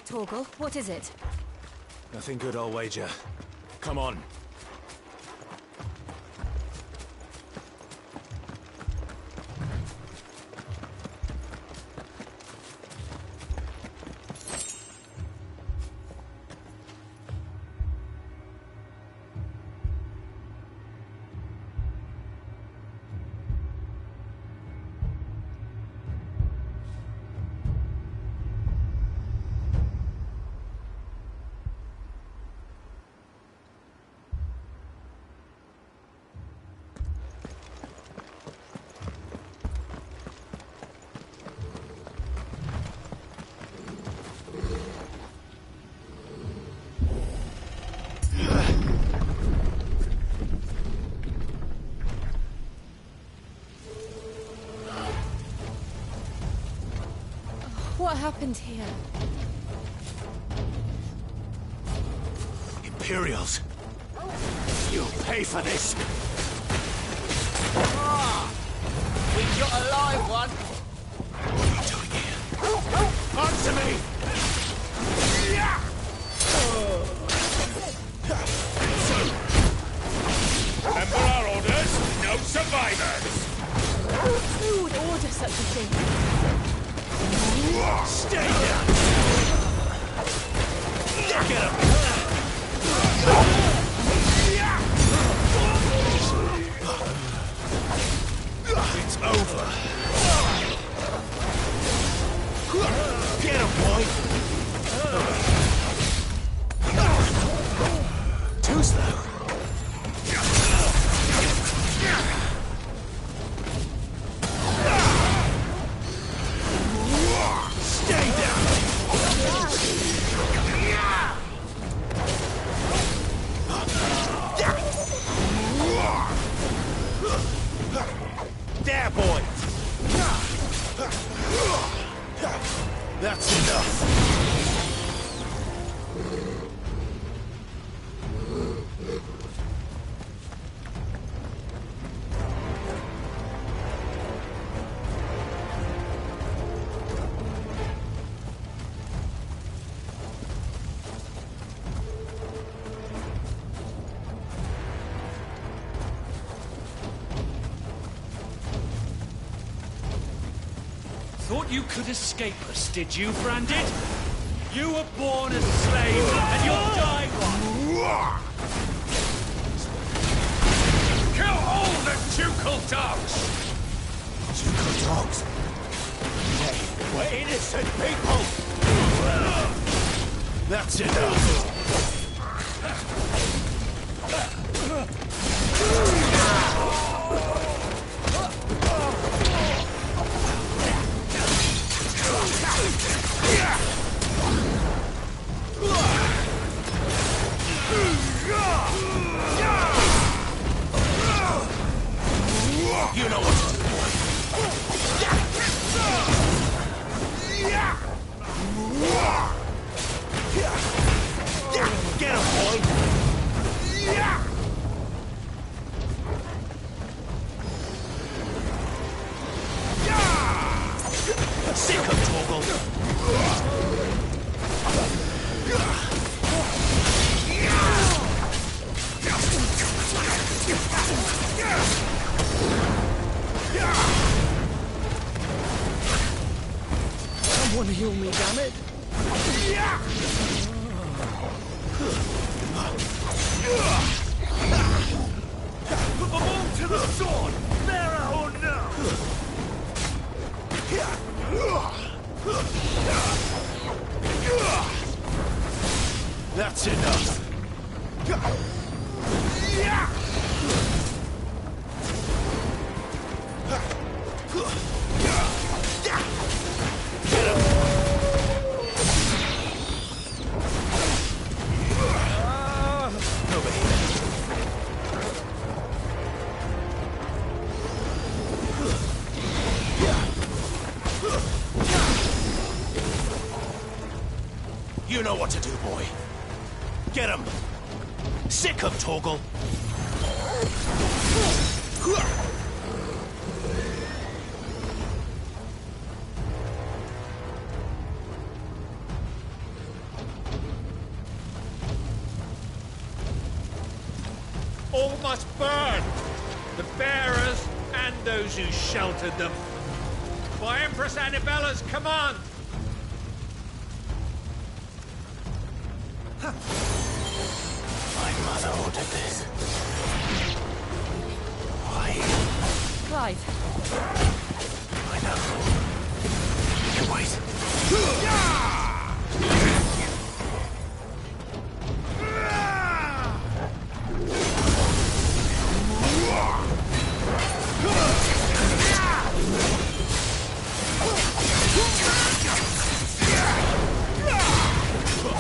Torgal, what is it? Nothing good, I'll wager. Come on. What happened here? Imperials! You'll pay for this! We got a live one! What are you doing here? Answer me! Remember our orders? No survivors! Who would order such a thing? Stay down! Get him! It's over. Get him, boy! Too slow. There, boy! That's enough! Thought you could escape us, did you, Branded? You were born a slave, and you'll die one! Kill all the ducal dogs! Ducal dogs? Hey, we're innocent people! That's enough! You know what to do, boy. Get him, boy! Sick of Torgal! Someone heal me, damn it! Put them all to the sword! Mera or no! That's enough! You know what to do, boy. Get him! Sick of Torgal! must burn! The bearers and those who sheltered them. By Empress Annibella's command! My mother ordered this. Why? Clive, I know. You wait.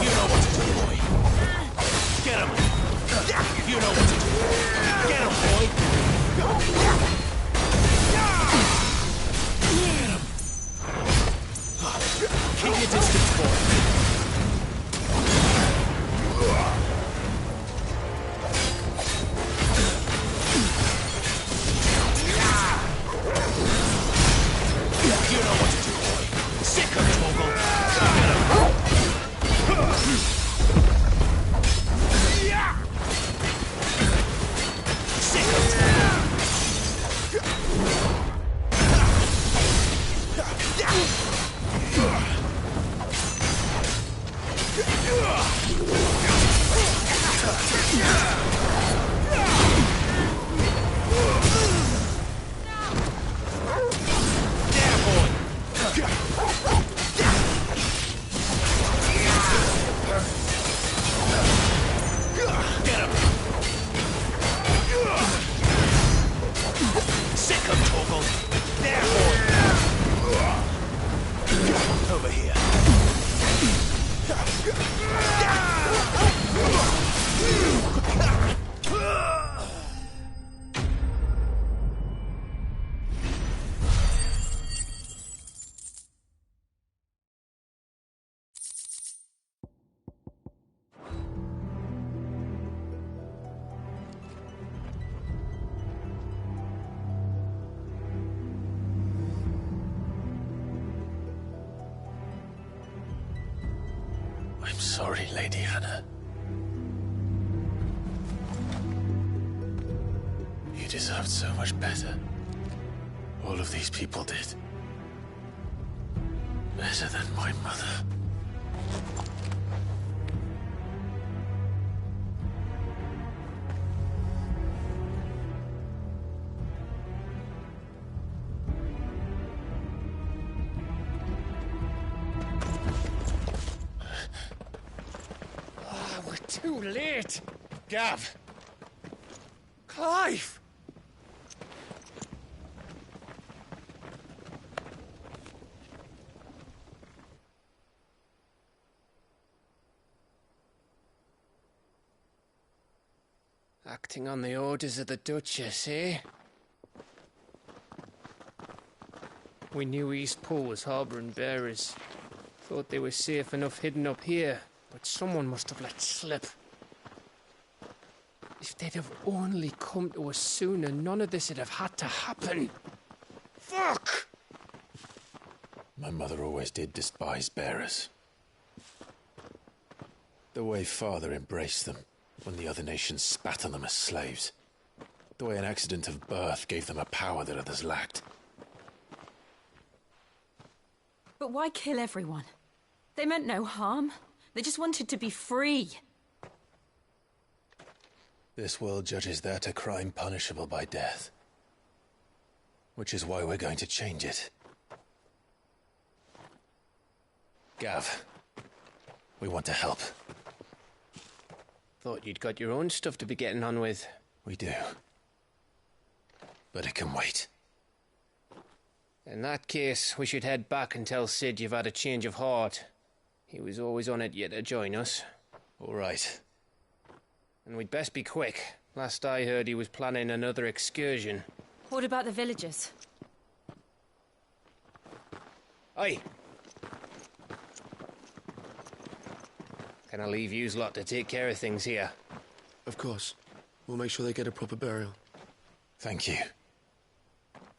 You know what to do, boy. Get him. You know what to do. Get him, boy. Keep your distance, boy. You know what to do, boy. Sick of Torgal. Get him. Sick of Torgal. Over here. I'm sorry, Lady Hannah. You deserved so much better. All of these people did. Better than my mother. Too late! Gav! Clive! Acting on the orders of the Duchess, eh? We knew Eastpool was harbouring bearers. Thought they were safe enough hidden up here. But someone must have let slip. If they'd have only come to us sooner, none of this would have had to happen. Fuck! My mother always did despise bearers. The way Father embraced them when the other nations spat on them as slaves. The way an accident of birth gave them a power that others lacked. but why kill everyone? They meant no harm. They just wanted to be free. This world judges that a crime punishable by death. Which is why we're going to change it. Gav, we want to help. Thought you'd got your own stuff to be getting on with. We do. But it can wait. In that case, we should head back and tell Sid you've had a change of heart. He was always on it yet to join us. All right. And we'd best be quick. Last I heard, he was planning another excursion. What about the villagers? Aye. Can I leave yous lot to take care of things here? Of course. We'll make sure they get a proper burial. Thank you.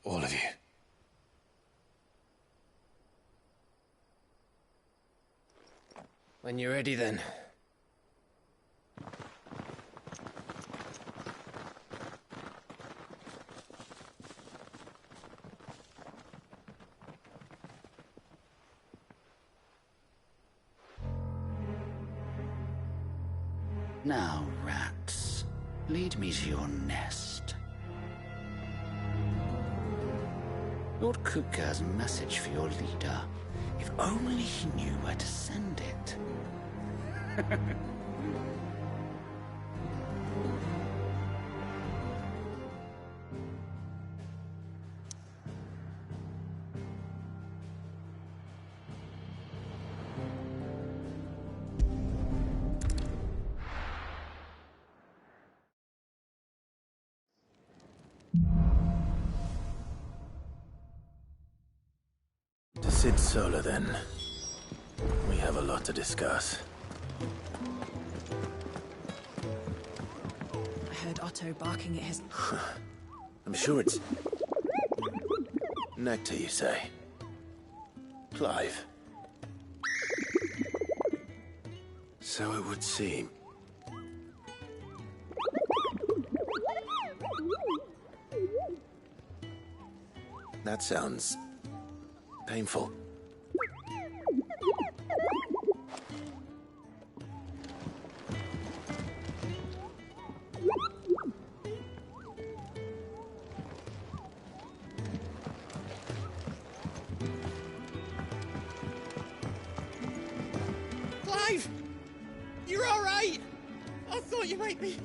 All of you. When you're ready, then. Now, rats, lead me to your nest. Lord Kupka has a message for your leader. If only he knew where to send it. To Sid Solar, then. We have a lot to discuss. I heard Otto barking at his... I'm sure it's... Nectar, you say? Clive? So it would seem. That sounds... painful. Clive! You're alright! I thought you might be...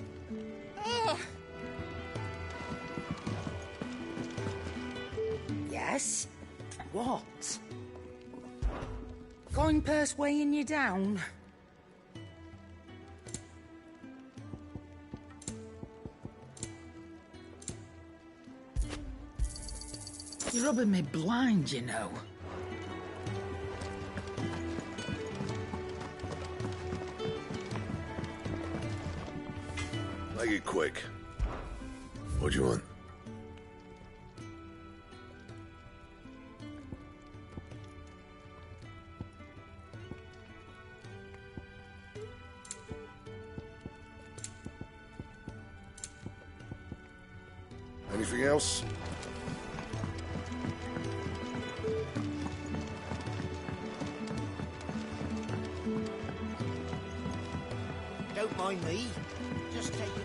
Ah! Yes? What? Going purse weighing you down? You're rubbing me blind, you know. Make it quick. What do you want? Anything else? Don't mind me. Just take it.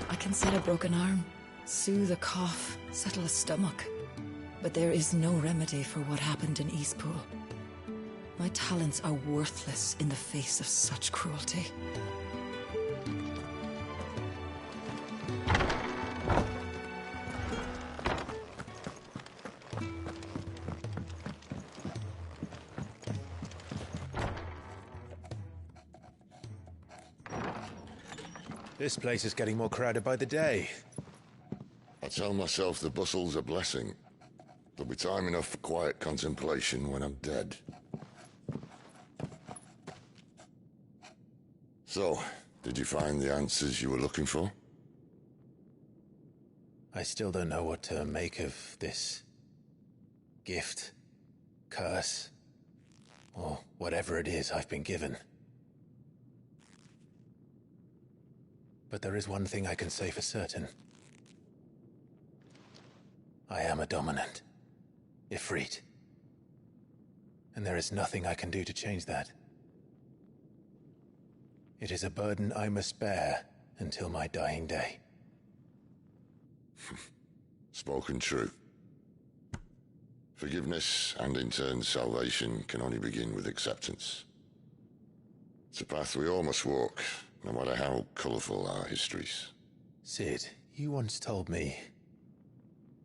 I can set a broken arm, soothe a cough, settle a stomach. But there is no remedy for what happened in Eastpool. My talents are worthless in the face of such cruelty. This place is getting more crowded by the day. I tell myself the bustle's a blessing. There'll be time enough for quiet contemplation when I'm dead. So, did you find the answers you were looking for? I still don't know what to make of this... gift, curse, or whatever it is I've been given. But there is one thing I can say for certain. I am a dominant, Ifrit. And there is nothing I can do to change that. It is a burden I must bear until my dying day. Spoken true. Forgiveness, and in turn salvation, can only begin with acceptance. It's a path we all must walk, no matter how colourful our histories. Sid, you once told me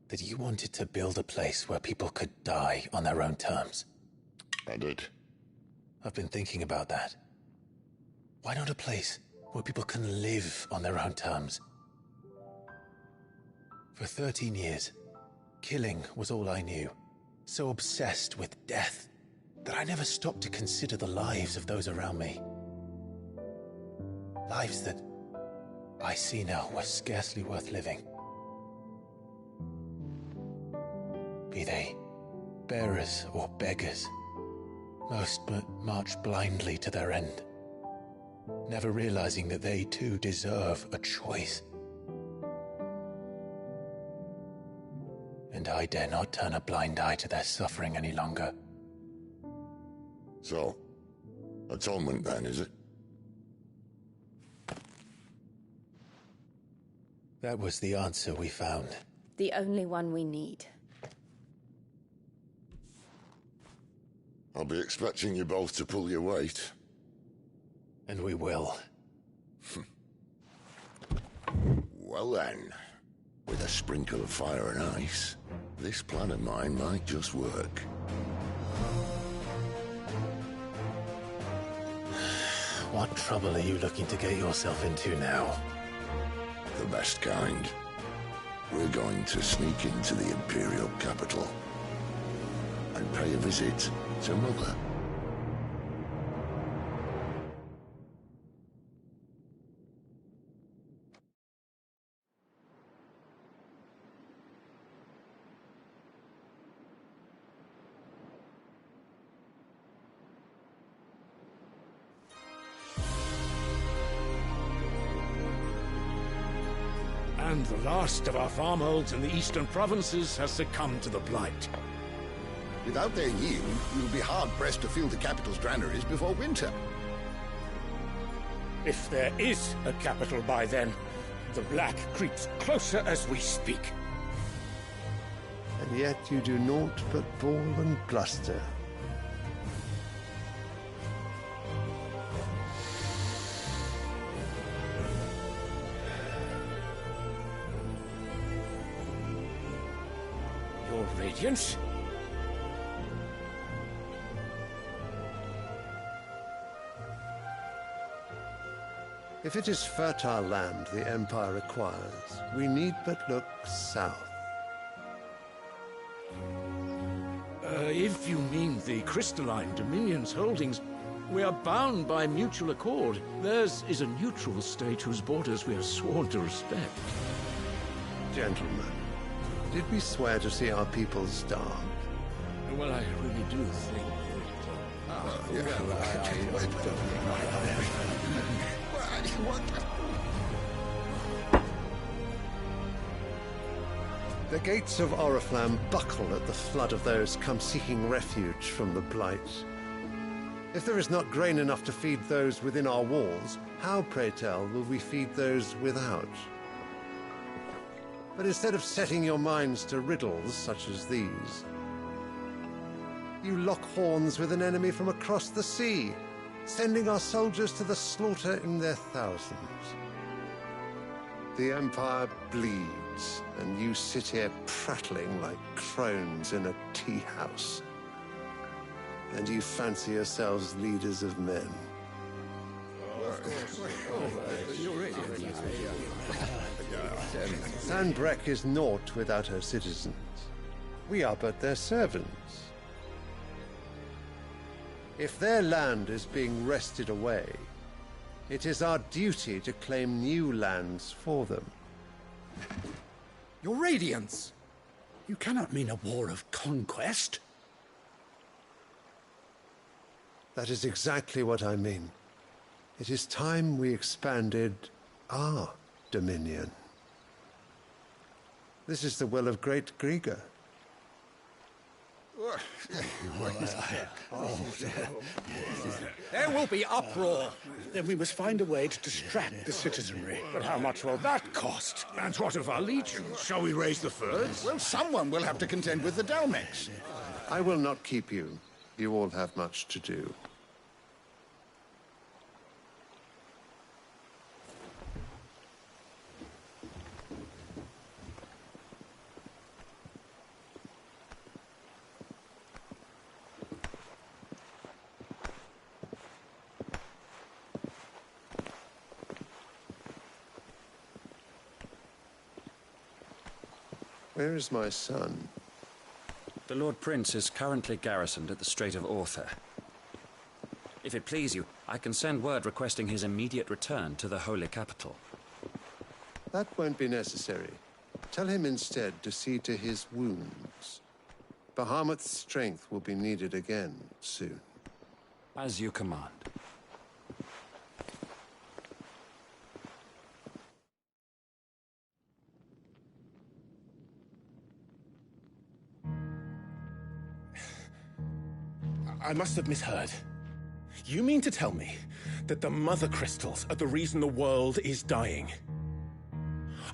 that you wanted to build a place where people could die on their own terms. I did. I've been thinking about that. Why not a place where people can live on their own terms? For 13 years, killing was all I knew. So obsessed with death that I never stopped to consider the lives of those around me. Lives that I see now were scarcely worth living. Be they bearers or beggars, most march blindly to their end, never realizing that they too deserve a choice. And I dare not turn a blind eye to their suffering any longer. So, atonement then, is it? That was the answer we found. The only one we need. I'll be expecting you both to pull your weight. And we will. Well then, with a sprinkle of fire and ice, this plan of mine might just work. What trouble are you looking to get yourself into now? The best kind. We're going to sneak into the Imperial capital and pay a visit to Mother. And the last of our farmholds in the eastern provinces has succumbed to the blight. Without their yield, we'll be hard-pressed to fill the capital's granaries before winter. If there is a capital by then, the black creeps closer as we speak. And yet you do naught but bawl and bluster. Your Radiance? If it is fertile land the Empire requires, we need but look south. If you mean the crystalline Dominion's holdings, we are bound by mutual accord. Theirs is a neutral state whose borders we are sworn to respect. Gentlemen, did we swear to see our people starve? Well, I really do think The gates of Oriflamme buckle at the flood of those come seeking refuge from the blight. If there is not grain enough to feed those within our walls, how, pray tell, will we feed those without? But instead of setting your minds to riddles such as these, you lock horns with an enemy from across the sea, sending our soldiers to the slaughter in their thousands. The Empire bleeds, and you sit here prattling like crones in a tea house. And you fancy yourselves leaders of men. Sanbreque is naught without her citizens. We are but their servants. If their land is being wrested away, it is our duty to claim new lands for them. Your Radiance! You cannot mean a war of conquest. That is exactly what I mean. It is time we expanded our dominion. This is the will of great Grieger. There will be uproar. Then we must find a way to distract the citizenry. But how much will that cost? And what of our legions? Shall we raise the furs? Well, someone will have to contend with the Dalmex. I will not keep you. You all have much to do. Where is my son? The Lord Prince is currently garrisoned at the Strait of Author. If it please you, I can send word requesting his immediate return to the Holy Capital. That won't be necessary. Tell him instead to see to his wounds. Bahamut's strength will be needed again soon. As you command. I must have misheard. You mean to tell me that the mother crystals are the reason the world is dying?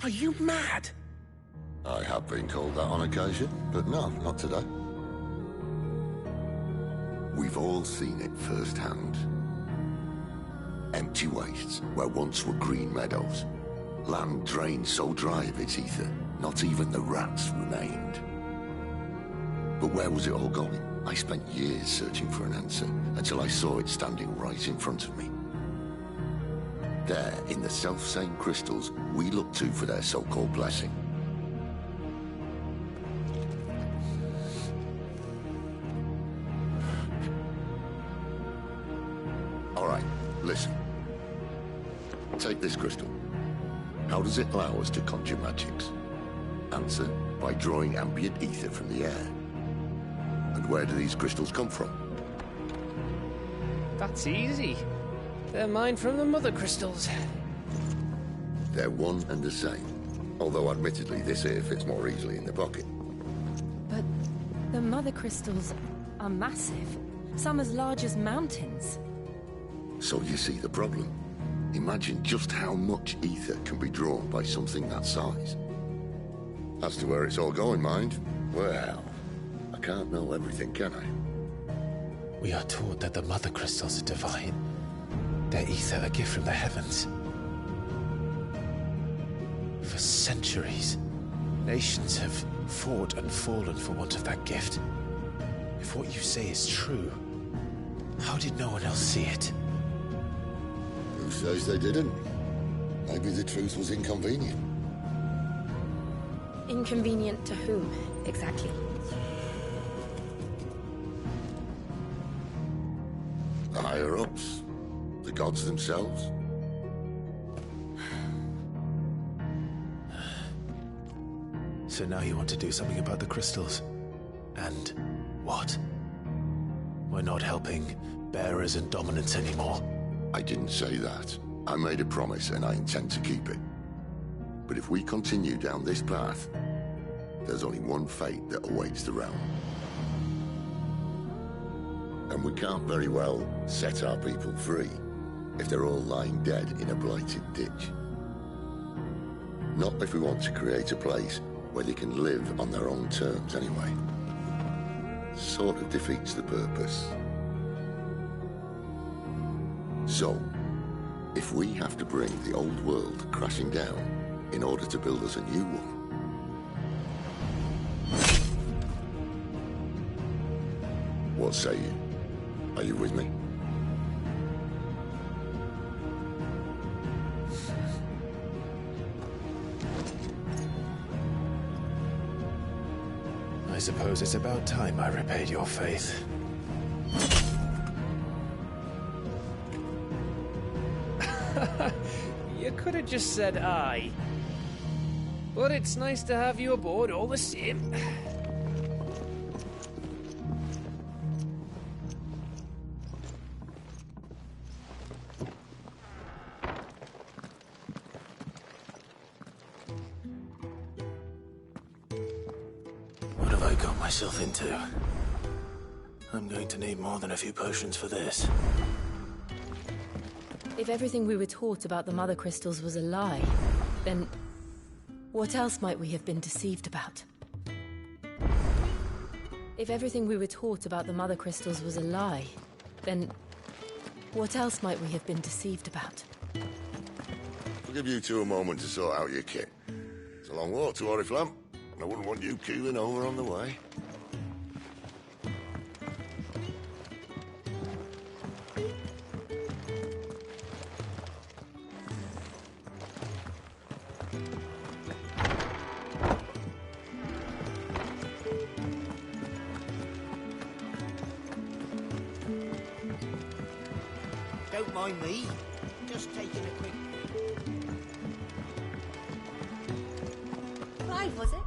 Are you mad? I have been called that on occasion, but no, not today. We've all seen it firsthand. Empty wastes where once were green meadows. Land drained so dry of its ether, not even the rats remained. But where was it all going? I spent years searching for an answer, until I saw it standing right in front of me. There, in the self-same crystals we look to for their so-called blessing. All right, listen. Take this crystal. How does it allow us to conjure magics? Answer, by drawing ambient ether from the air. And where do these crystals come from? That's easy. They're mined from the mother crystals. They're one and the same. Although admittedly this here fits more easily in the pocket. But the mother crystals are massive. Some as large as mountains. So you see the problem. Imagine just how much ether can be drawn by something that size. As to where it's all going, mind, well, I can't know everything, can I? We are taught that the mother crystals are divine. Their ether a gift from the heavens. For centuries, nations have fought and fallen for want of that gift. If what you say is true, how did no one else see it? Who says they didn't? Maybe the truth was inconvenient. Inconvenient to whom, exactly? The higher-ups. The gods themselves. So now you want to do something about the crystals. And what? We're not helping bearers and dominants anymore. I didn't say that. I made a promise and I intend to keep it. But if we continue down this path, there's only one fate that awaits the realm. And we can't very well set our people free if they're all lying dead in a blighted ditch. Not if we want to create a place where they can live on their own terms anyway. Sort of defeats the purpose. So, if we have to bring the old world crashing down in order to build us a new one, what say you? Are you with me? I suppose it's about time I repaid your faith. You could have just said aye. But it's nice to have you aboard all the same. What have I got myself into? I'm going to need more than a few potions for this. If everything we were taught about the mother crystals was a lie, then what else might we have been deceived about? If everything we were taught about the mother crystals was a lie, then what else might we have been deceived about? I'll give you two a moment to sort out your kit. It's a long walk to Oriflamme, and I wouldn't want you keeling over on the way. Don't mind me. Just taking a quick... Clive, was it?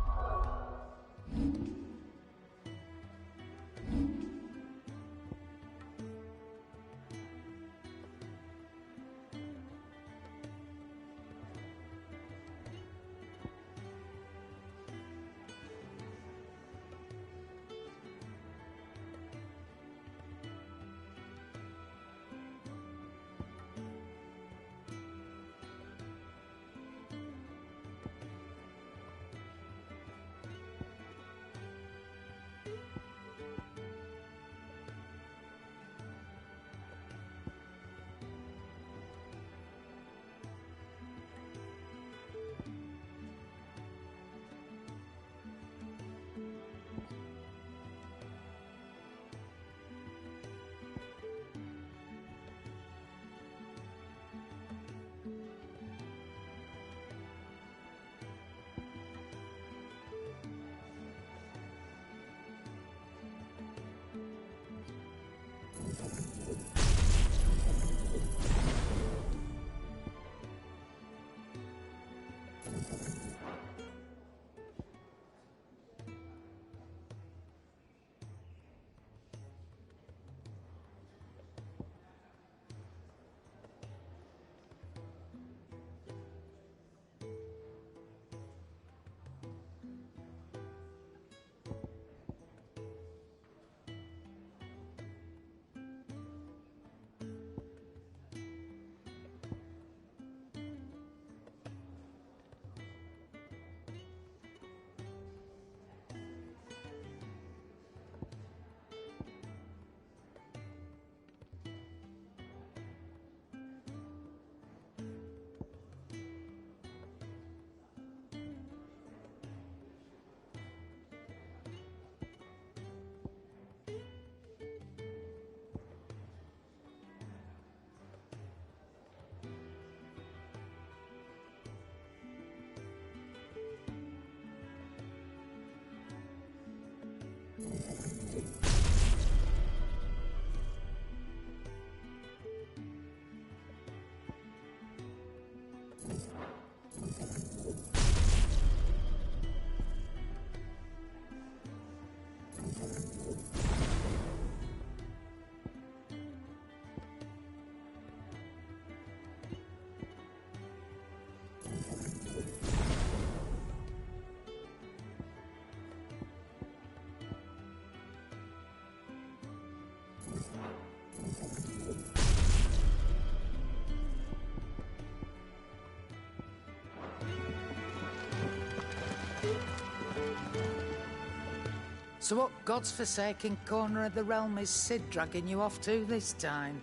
So what God's forsaken corner of the realm is Sid dragging you off to this time?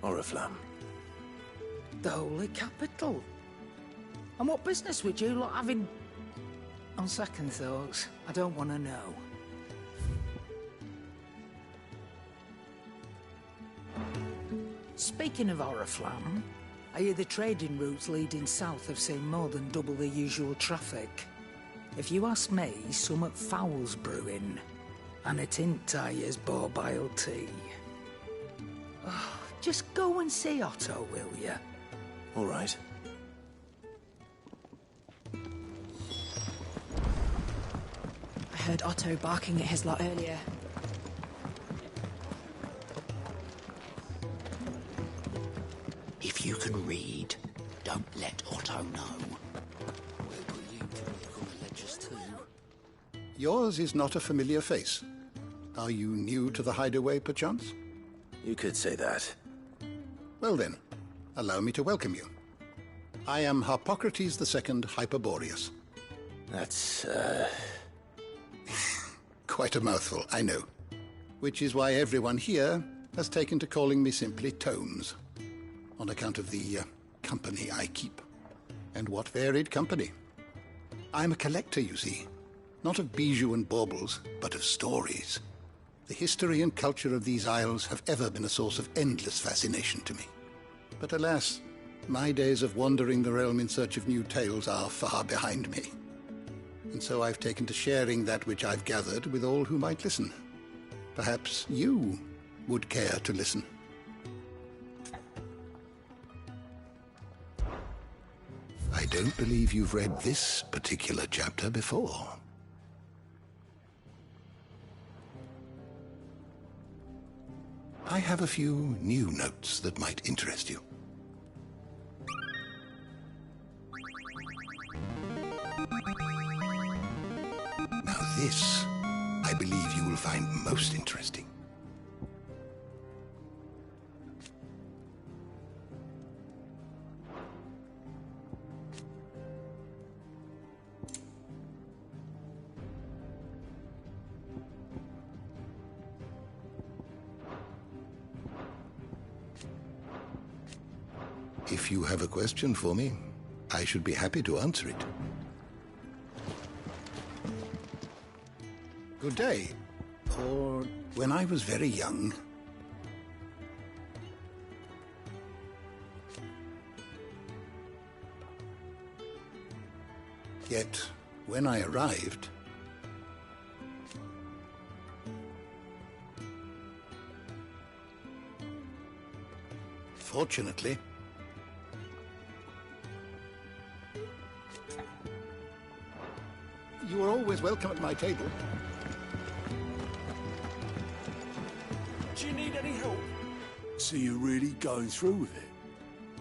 Oriflamme. The Holy Capital. And what business would you lot having... On second thoughts, I don't want to know. Speaking of Oriflamme, I hear the trading routes leading south have seen more than double the usual traffic. If you ask me, summat foul's brewing, and a Tintayer's borbile tea. Oh, just go and see Otto, will you? All right. I heard Otto barking at his lot earlier. If you can read, don't let Otto know. Yours is not a familiar face. Are you new to the hideaway, perchance? You could say that. Well then, allow me to welcome you. I am Harpocrates II Hyperboreus. That's, Quite a mouthful, I know. Which is why everyone here has taken to calling me simply Tomes, on account of the company I keep. And what varied company. I'm a collector, you see. Not of bijou and baubles, but of stories. The history and culture of these isles have ever been a source of endless fascination to me. But alas, my days of wandering the realm in search of new tales are far behind me. And so I've taken to sharing that which I've gathered with all who might listen. Perhaps you would care to listen. I don't believe you've read this particular chapter before. I have a few new notes that might interest you. Now this, I believe you will find most interesting. If you have a question for me, I should be happy to answer it. Good day. Or when I was very young. Yet, when I arrived, fortunately, you are always welcome at my table. Do you need any help? So you're really going through with it?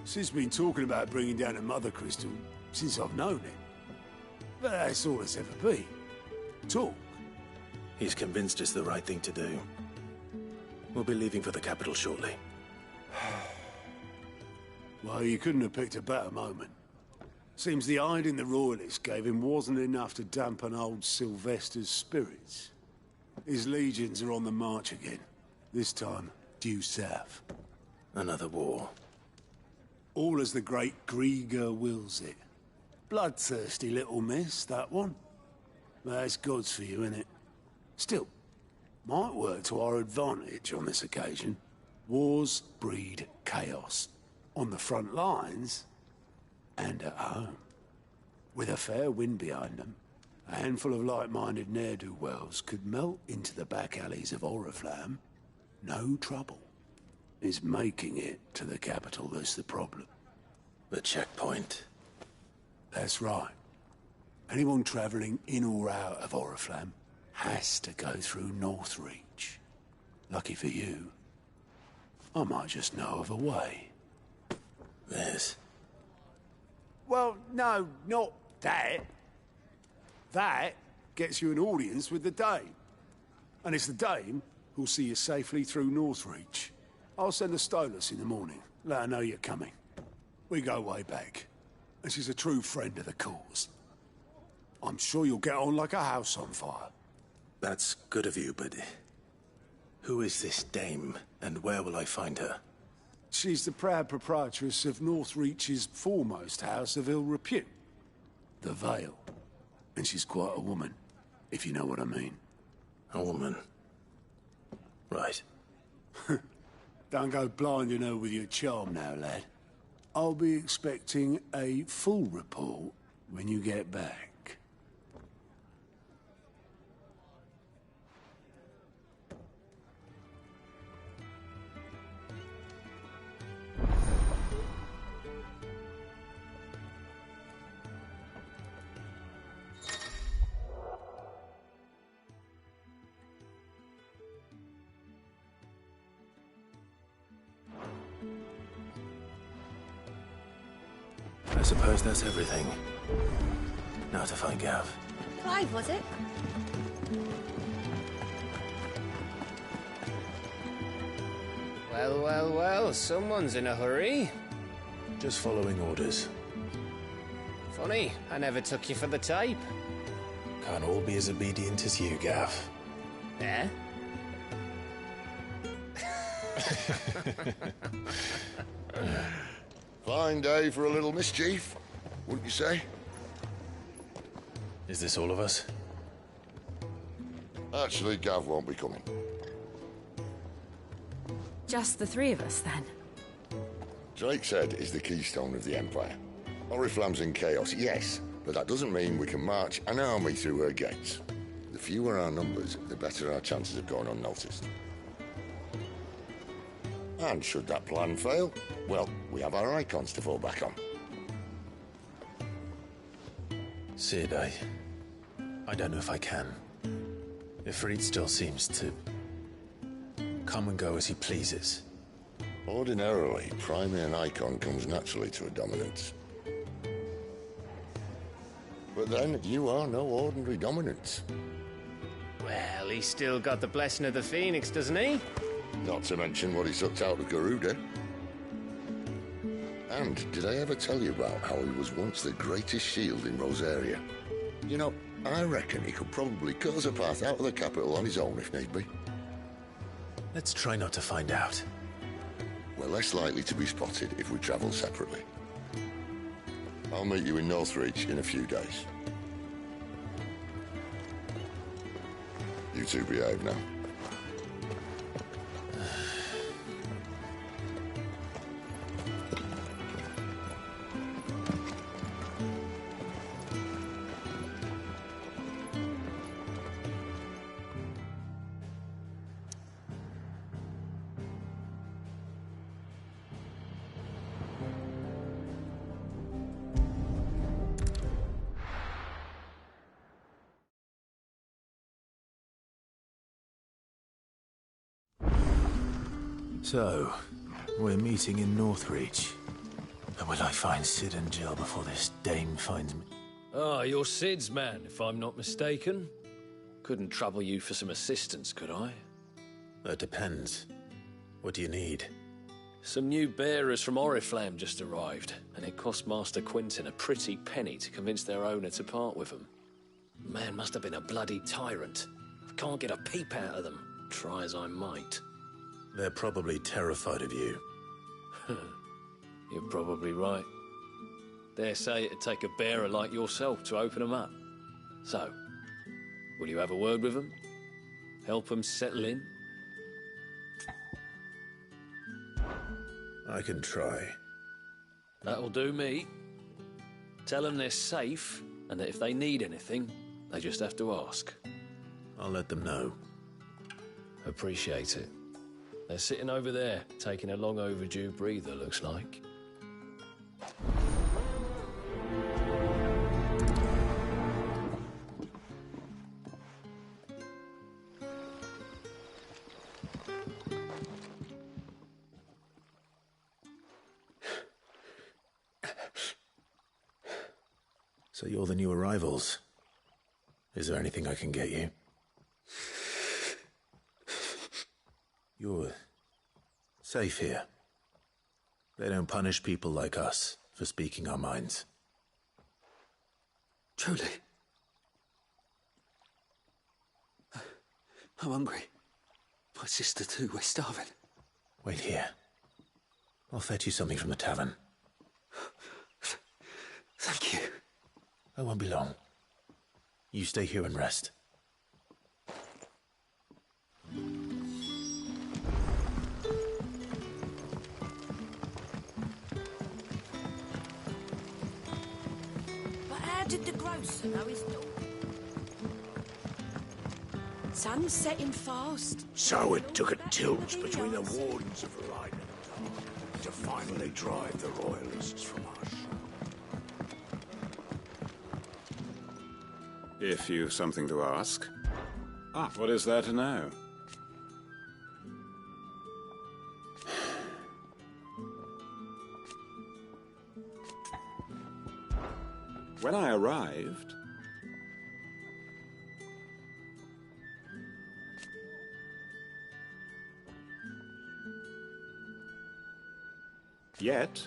Sid's been talking about bringing down a mother crystal since I've known it. But that's all it's ever been. Talk. He's convinced it's the right thing to do. We'll be leaving for the capital shortly. Well, you couldn't have picked a better moment. Seems the hiding the royalists gave him wasn't enough to dampen old Sylvester's spirits. His legions are on the march again. This time, due south. Another war. All as the great Grieger wills it. Bloodthirsty little miss, that one. That's God's for you, innit? Still, might work to our advantage on this occasion. Wars breed chaos. On the front lines, and at home. With a fair wind behind them, a handful of like-minded ne'er-do-wells could melt into the back alleys of Oriflamme. No trouble. It's making it to the capital that's the problem. The checkpoint. That's right. Anyone travelling in or out of Oriflamme has to go through Northreach. Lucky for you, I might just know of a way. There's... Well, no, not that. That gets you an audience with the Dame. And it's the Dame who'll see you safely through Northreach. I'll send a Stolas in the morning. Let her know you're coming. We go way back. And she's a true friend of the cause. I'm sure you'll get on like a house on fire. That's good of you, but... who is this Dame, and where will I find her? She's the proud proprietress of Northreach's foremost house of ill repute. The Vale. And she's quite a woman, if you know what I mean. A woman? Right. Don't go blinding her with your charm now, lad. I'll be expecting a full report when you get back. I suppose that's everything. Now to find Gav. Clive, was it? Well, well, well, someone's in a hurry. Just following orders. Funny, I never took you for the type. Can't all be as obedient as you, Gav. Eh? Fine day for a little mischief, wouldn't you say? Is this all of us? Actually, Gav won't be coming. Just the three of us, then? Drake's Head is the keystone of the Empire. Oriflamme's in chaos, yes, but that doesn't mean we can march an army through her gates. The fewer our numbers, the better our chances of going unnoticed. And should that plan fail, well, we have our icons to fall back on. Sid, I don't know if I can. Ifrit still seems to come and go as he pleases. Ordinarily, priming an icon comes naturally to a dominance. But then, you are no ordinary dominance. Well, he's still got the blessing of the Phoenix, doesn't he? Not to mention what he sucked out of Garuda. And did I ever tell you about how he was once the greatest shield in Rosaria? You know, I reckon he could probably cut us a path out of the capital on his own if need be. Let's try not to find out. We're less likely to be spotted if we travel separately. I'll meet you in Northreach in a few days. You two behave now. So, we're meeting in Northreach. And will I find Sid and Jill before this Dame finds me? Ah, you're Sid's man, if I'm not mistaken. Couldn't trouble you for some assistance, could I? That depends. What do you need? Some new bearers from Oriflamme just arrived, and it cost Master Quentin a pretty penny to convince their owner to part with them. Man must have been a bloody tyrant. I can't get a peep out of them, try as I might. They're probably terrified of you. You're probably right. Dare say it'd take a bearer like yourself to open them up. So, will you have a word with them? Help them settle in? I can try. That'll do me. Tell them they're safe, and that if they need anything, They just have to ask. I'll let them know. Appreciate it. They're sitting over there, taking a long overdue breather, looks like. So you're the new arrivals. Is there anything I can get you? You're safe here. They don't punish people like us for speaking our minds. Truly. I'm hungry. My sister too, we're starving. Wait here. I'll fetch you something from the tavern. Thank you. I won't be long. You stay here and rest. But how did the grocer know his daughter? Sun's setting fast. So it took a tilt between the wardens of Light to finally drive the royalists from us. If you've something to ask. What is there to know? When I arrived, yet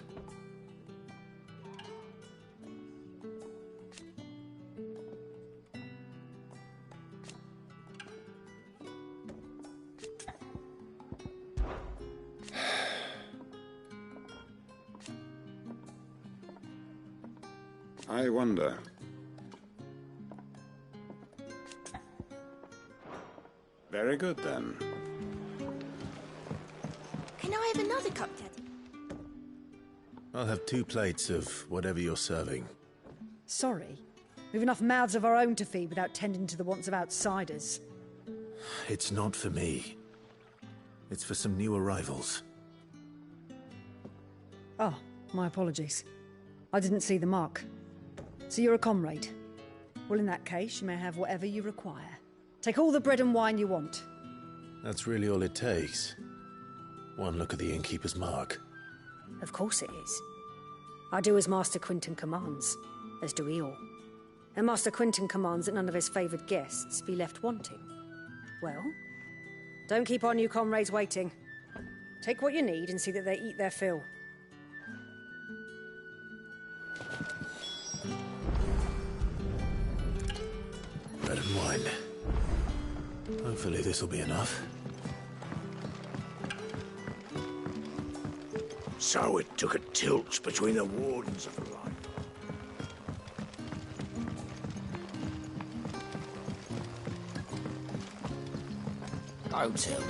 I wonder. Very good, then. Can I have another cup, Teddy? I'll have 2 plates of whatever you're serving. Sorry. We've enough mouths of our own to feed without tending to the wants of outsiders. It's not for me. It's for some new arrivals. Oh, my apologies. I didn't see the mark. So you're a comrade. Well, in that case, you may have whatever you require. Take all the bread and wine you want. That's really all it takes. One look at the innkeeper's mark. Of course it is. I do as Master Quinton commands, as do we all. And Master Quinton commands that none of his favoured guests be left wanting. Well, don't keep our new comrades waiting. Take what you need and see that they eat their fill. Bread and wine. Hopefully this'll be enough. So it took a tilt between the wardens of Light. Don't tell me.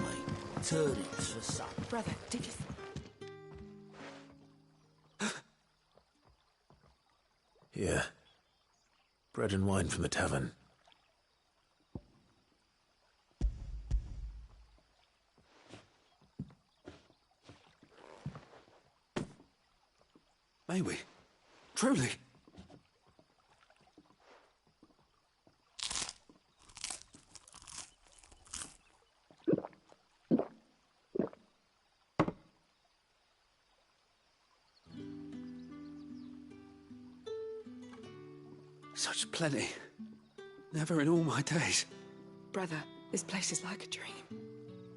Turnips for supper. Brother, did you... Here. Bread and wine from the tavern. May we? Truly? Such plenty. Never in all my days. Brother, this place is like a dream.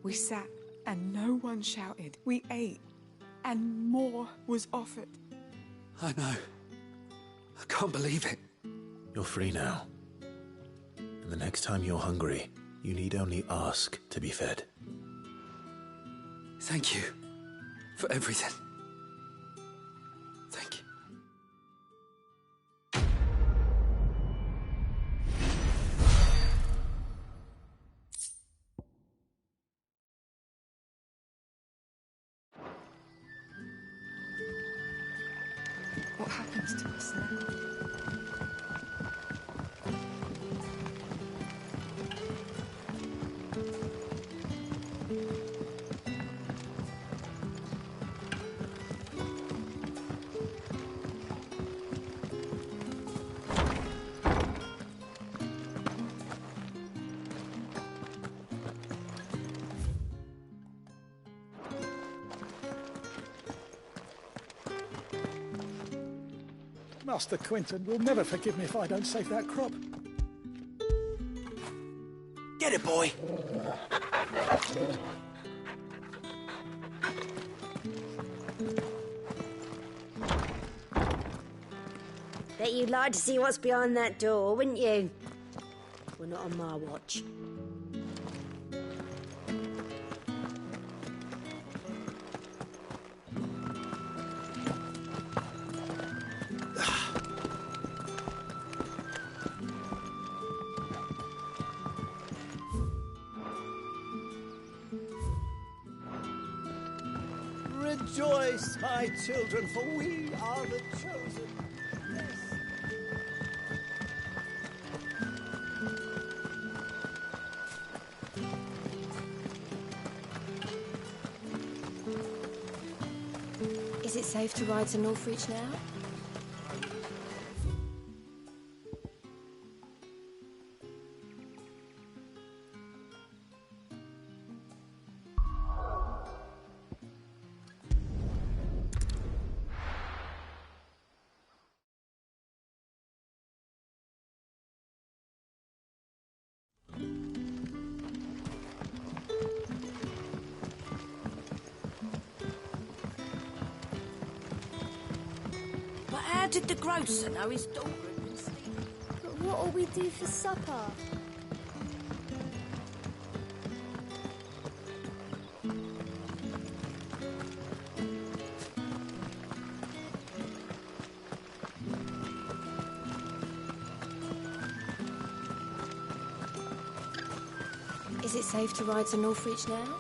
We sat and no one shouted. We ate and more was offered. I know. I can't believe it. You're free now. And the next time you're hungry, you need only ask to be fed. Thank you for everything. Thank you. What happens to us now? Master Quentin will never forgive me if I don't save that crop. Get it, boy! Bet you'd like to see what's behind that door, wouldn't you? Well, not on my watch. Rejoice, my children, for we are the chosen. Is it safe to ride to Northreach now? How did the grocer know his daughter had been stealing? But what'll we do for supper? Is it safe to ride to Northreach now?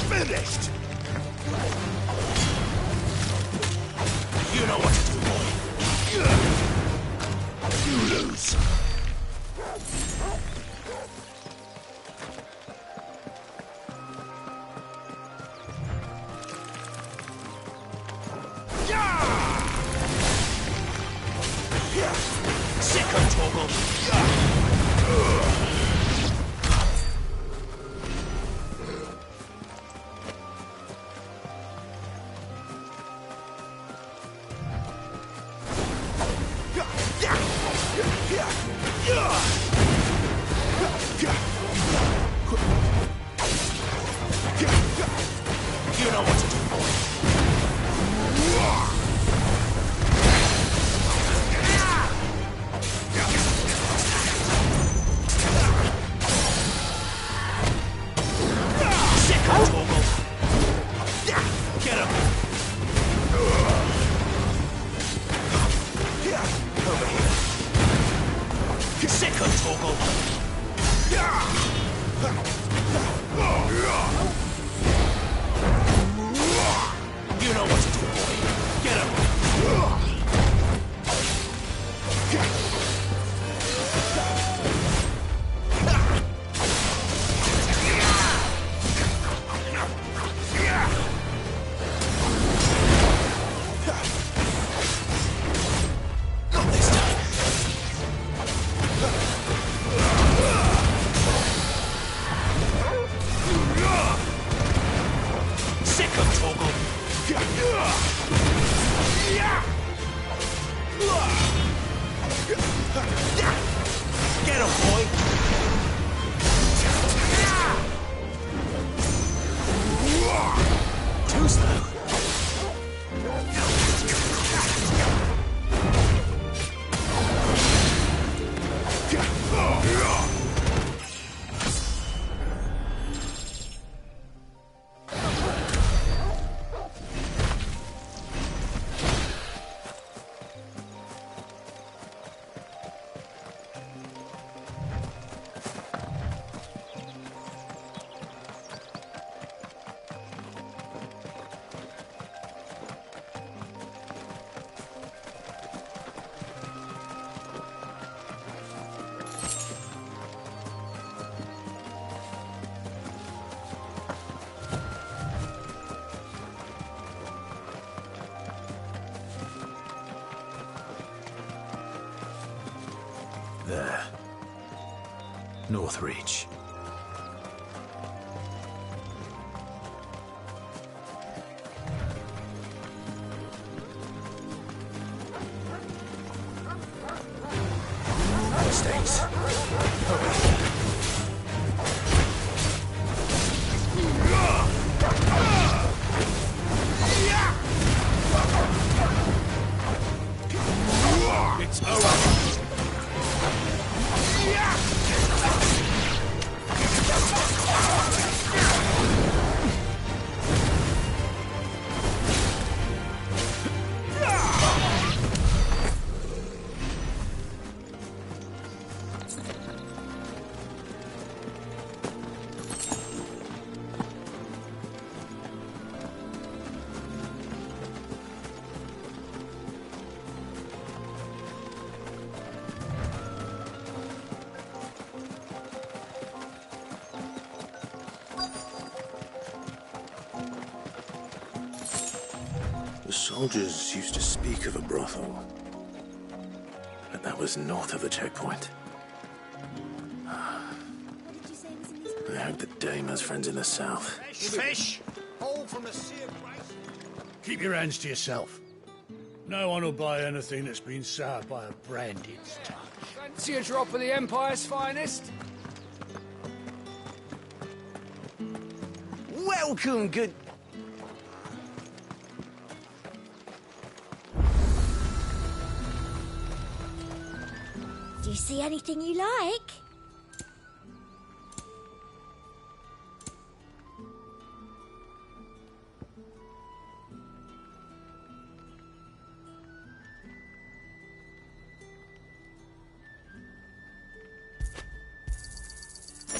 Finished! You know what to do, boy. You lose. Second toggle. You know what to do, boy. Second toggle. Get him. Over here. Second toggle. You know what to do, boy. Get him. Not this time. Second toggle. Get him, boy. Too slow. There. Northreach. Mistakes. It's over. The soldiers used to speak of a brothel, but that was north of the checkpoint. I hope the dame has friends in the south. Fish! All from the sea of grace. Keep your hands to yourself. No one will buy anything that's been soured by a branded touch. Fancy a drop of the Empire's finest? Welcome, good... Do you see anything you like?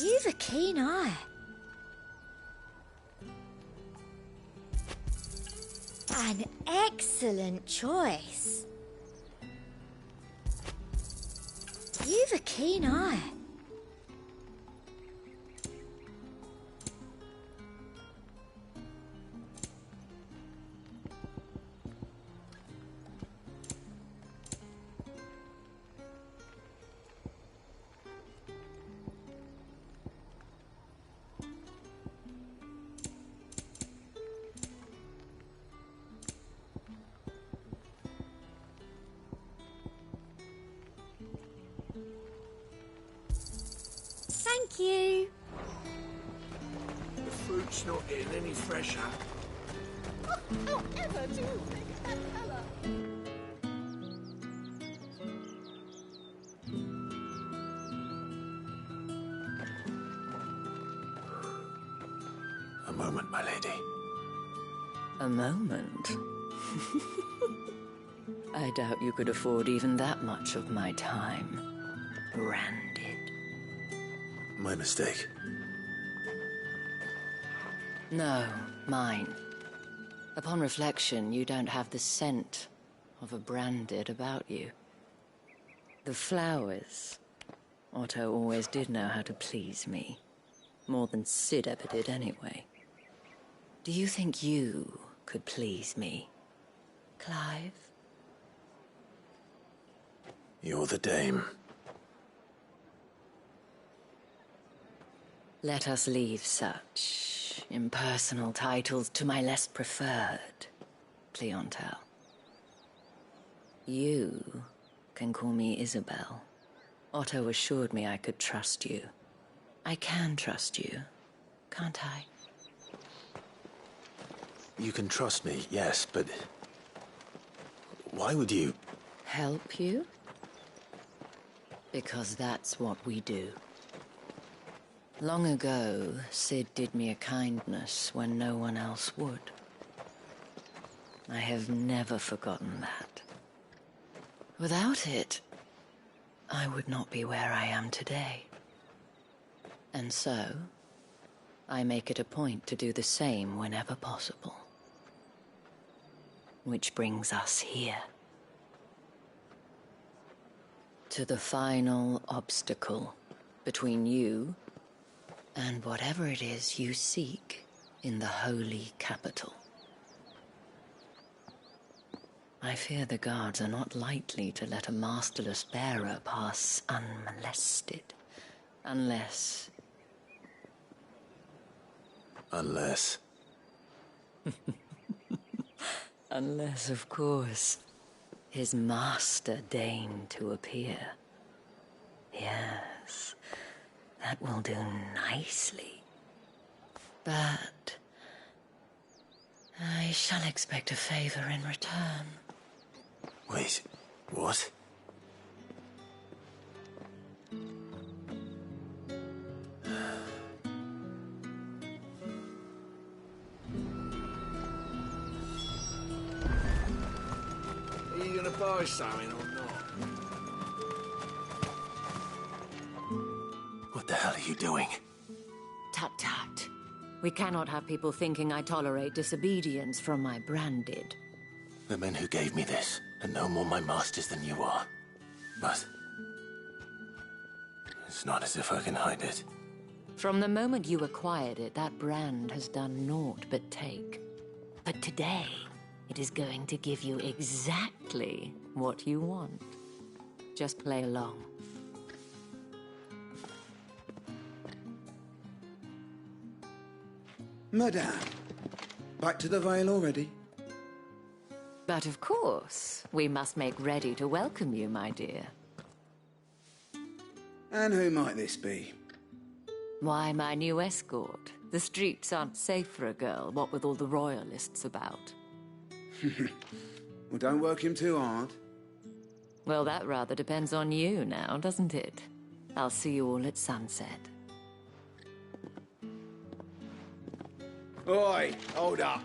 You've a keen eye. An excellent choice. You've a keen eye. Thank you. The fruit's not getting any fresher. How ever do you make that colour? A moment, my lady. A moment? I doubt you could afford even that much of my time. Branded. My mistake. No, mine. Upon reflection, you don't have the scent of a branded about you. The flowers. Otto always did know how to please me. More than Sid ever did anyway. Do you think you could please me, Clive? You're the dame. Let us leave such impersonal titles to my less preferred clientele. You can call me Isabel. Otto assured me I could trust you. I can trust you, can't I? You can trust me, yes, but... why would you... Help you? Because that's what we do. Long ago, Sid did me a kindness when no one else would. I have never forgotten that. Without it, I would not be where I am today. And so, I make it a point to do the same whenever possible. Which brings us here. To the final obstacle between you and whatever it is you seek in the holy capital. I fear the guards are not likely to let a masterless bearer pass unmolested. Unless... Unless... Unless, of course, his master deigned to appear. Yes, that will do nicely. But... I shall expect a favor in return. Wait, what? Are you gonna buy something or not? What the hell are you doing? Tut tut. We cannot have people thinking I tolerate disobedience from my branded. The men who gave me this are no more my masters than you are. But... it's not as if I can hide it. From the moment you acquired it, that brand has done naught but take. But today, it is going to give you exactly what you want. Just play along. Madame, back to the Vale already? But of course, we must make ready to welcome you, my dear. And who might this be? Why, my new escort. The streets aren't safe for a girl, what with all the royalists about. Well, don't work him too hard. Well, that rather depends on you now, doesn't it? I'll see you all at sunset. Oi, hold up.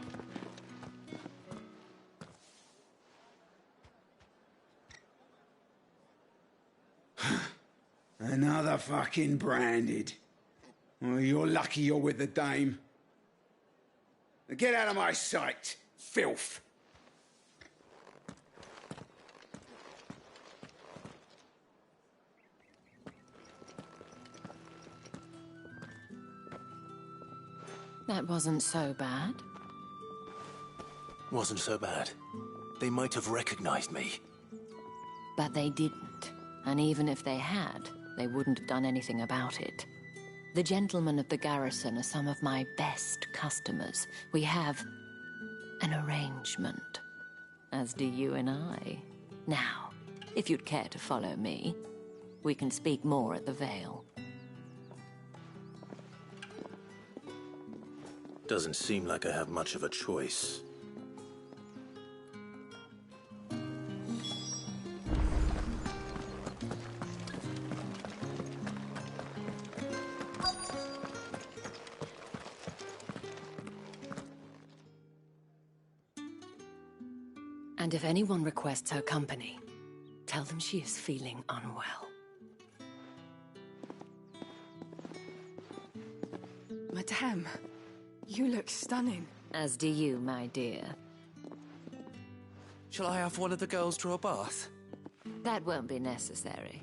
Another fucking branded. Well, you're lucky you're with the dame. Now get out of my sight, filth. That wasn't so bad. Wasn't so bad. They might have recognized me. But they didn't. And even if they had, they wouldn't have done anything about it. The gentlemen of the garrison are some of my best customers. We have an arrangement, as do you and I. Now, if you'd care to follow me, we can speak more at the Vale. Doesn't seem like I have much of a choice. And if anyone requests her company, tell them she is feeling unwell. Madame, you look stunning. As do you, my dear. Shall I have one of the girls draw a bath? That won't be necessary.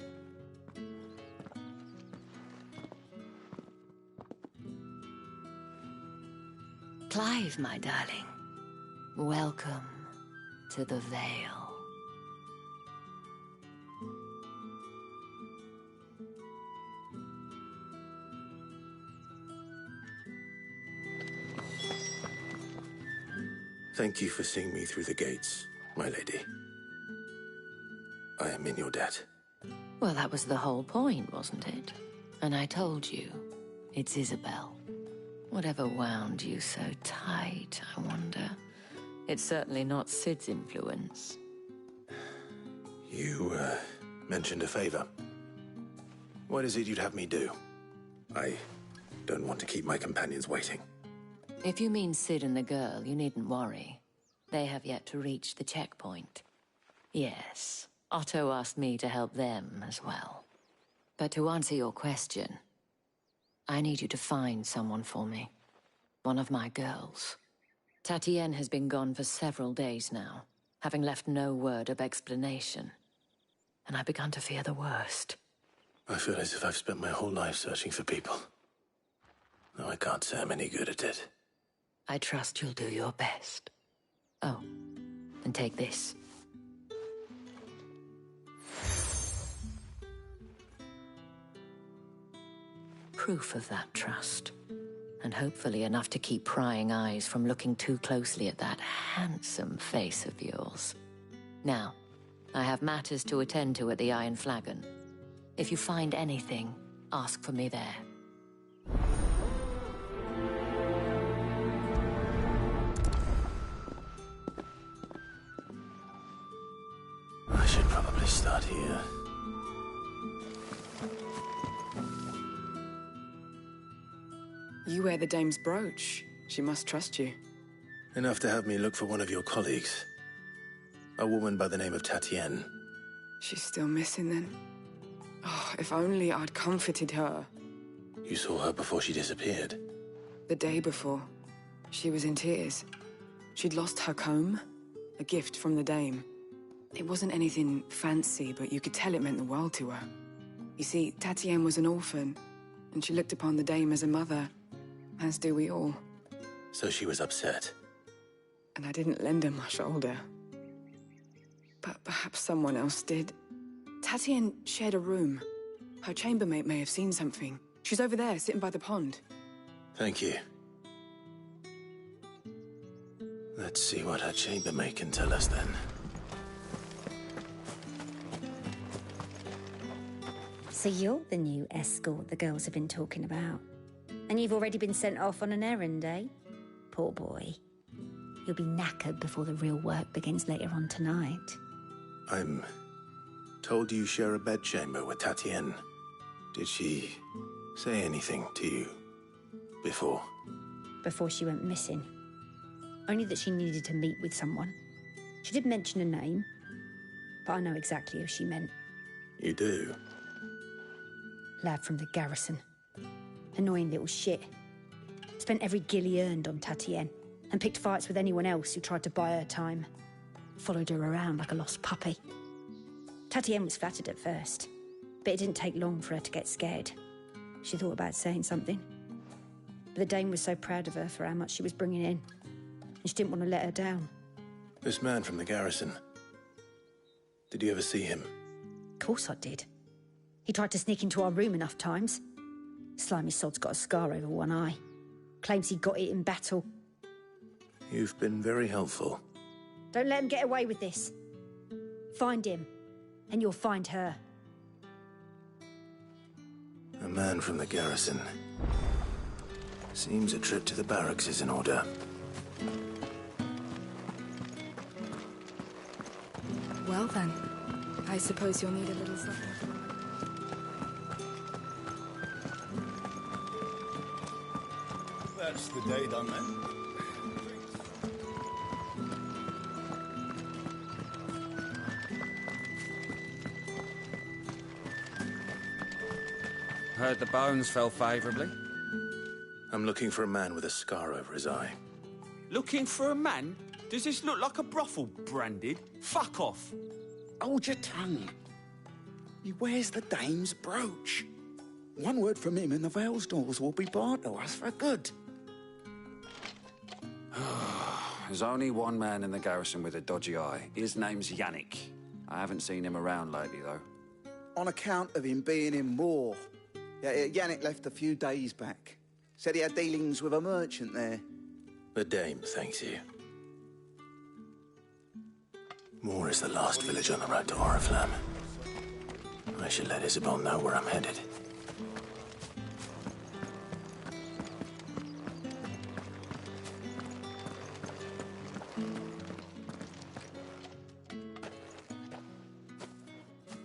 Clive, my darling. Welcome to the Vale. Thank you for seeing me through the gates, my lady. I am in your debt. Well, that was the whole point, wasn't it? And I told you, it's Isabel. Whatever wound you so tight, I wonder. It's certainly not Sid's influence. You, mentioned a favor. What is it you'd have me do? I don't want to keep my companions waiting. If you mean Sid and the girl, you needn't worry. They have yet to reach the checkpoint. Yes, Otto asked me to help them as well. But to answer your question, I need you to find someone for me. One of my girls. Tatienne has been gone for several days now, having left no word of explanation. And I've begun to fear the worst. I feel as if I've spent my whole life searching for people. No, I can't say I'm any good at it. I trust you'll do your best. Oh, and take this. proof of that trust. And hopefully enough to keep prying eyes from looking too closely at that handsome face of yours. Now, I have matters to attend to at the Iron Flagon. If you find anything, ask for me there. I should probably start here. You wear the dame's brooch. She must trust you. Enough to have me look for one of your colleagues. A woman by the name of Tatienne. She's still missing then. Oh, if only I'd comforted her. You saw her before she disappeared? The day before. She was in tears. She'd lost her comb, a gift from the dame. It wasn't anything fancy, but you could tell it meant the world to her. You see, Tatienne was an orphan, and she looked upon the dame as a mother, as do we all. So she was upset. And I didn't lend her my shoulder. But perhaps someone else did. Tatienne shared a room. Her chambermaid may have seen something. She's over there, sitting by the pond. Thank you. Let's see what her chambermaid can tell us then. So you're the new escort the girls have been talking about. And you've already been sent off on an errand, eh? Poor boy. You'll be knackered before the real work begins later on tonight. I'm told you share a bedchamber with Tatienne. Did she say anything to you before? Before she went missing. Only that she needed to meet with someone. She did mention a name, but I know exactly who she meant. You do? Lad from the garrison. Annoying little shit. Spent every guil he earned on Tatienne, and picked fights with anyone else who tried to buy her time. Followed her around like a lost puppy. Tatienne was flattered at first, but it didn't take long for her to get scared. She thought about saying something. But the dame was so proud of her for how much she was bringing in, and she didn't want to let her down. This man from the garrison. Did you ever see him? Of course I did. He tried to sneak into our room enough times. Slimy sod's got a scar over one eye. Claims he got it in battle. You've been very helpful. Don't let him get away with this. Find him, and you'll find her. A man from the garrison. Seems a trip to the barracks is in order. Well then, I suppose you'll need a little something. That's the day done then. Heard the bones fell favourably. I'm looking for a man with a scar over his eye. Looking for a man? Does this look like a brothel, Branded? Fuck off! Hold your tongue. He wears the dame's brooch. One word from him and the Vale's doors will be barred to us for good. There's only one man in the garrison with a dodgy eye. His name's Yannick. I haven't seen him around lately, though. On account of him being in war. Yeah, Yannick left a few days back. Said he had dealings with a merchant there. The dame thanks you. Moor is the last village on the road to Oriflamme. I should let Isabel know where I'm headed.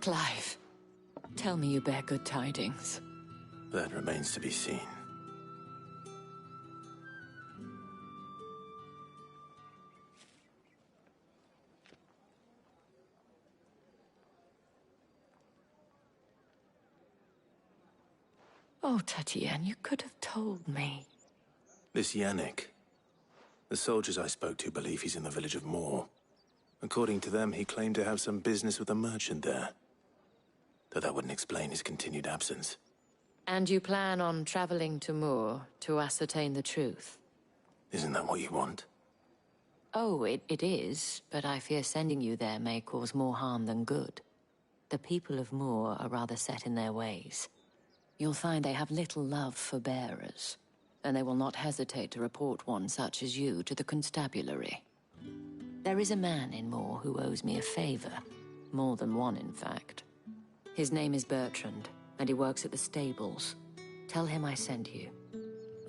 Clive, tell me you bear good tidings. That remains to be seen. Oh, Tatienne, you could have told me. This Yannick. The soldiers I spoke to believe he's in the village of Moor. According to them, he claimed to have some business with a merchant there. Though that wouldn't explain his continued absence. And you plan on traveling to Moor to ascertain the truth? Isn't that what you want? Oh, it is, but I fear sending you there may cause more harm than good. The people of Moor are rather set in their ways. you'll find they have little love for bearers, and they will not hesitate to report one such as you to the constabulary. There is a man in Moor who owes me a favor. More than one, in fact. His name is Bertrand, and he works at the stables. Tell him I sent you.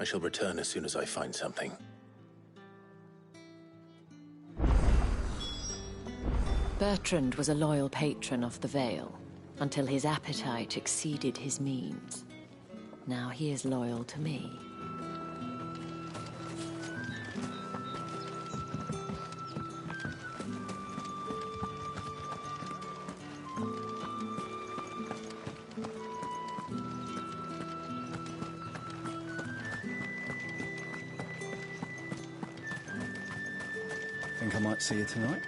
I shall return as soon as I find something. Bertrand was a loyal patron of the Vale, until his appetite exceeded his means. Now he is loyal to me. Think I might see you tonight?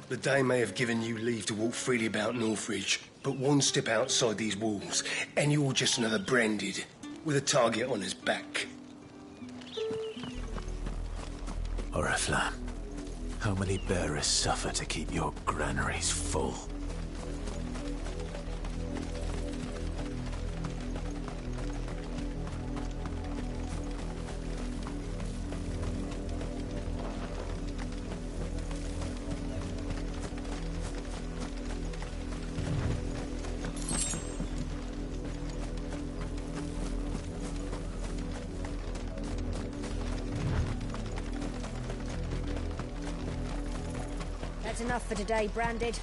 The Dame may have given you leave to walk freely about Northridge, but one step outside these walls, and you're just another branded, with a target on his back. Oriflamme, how many bearers suffer to keep your granaries full? That's enough for today, Branded.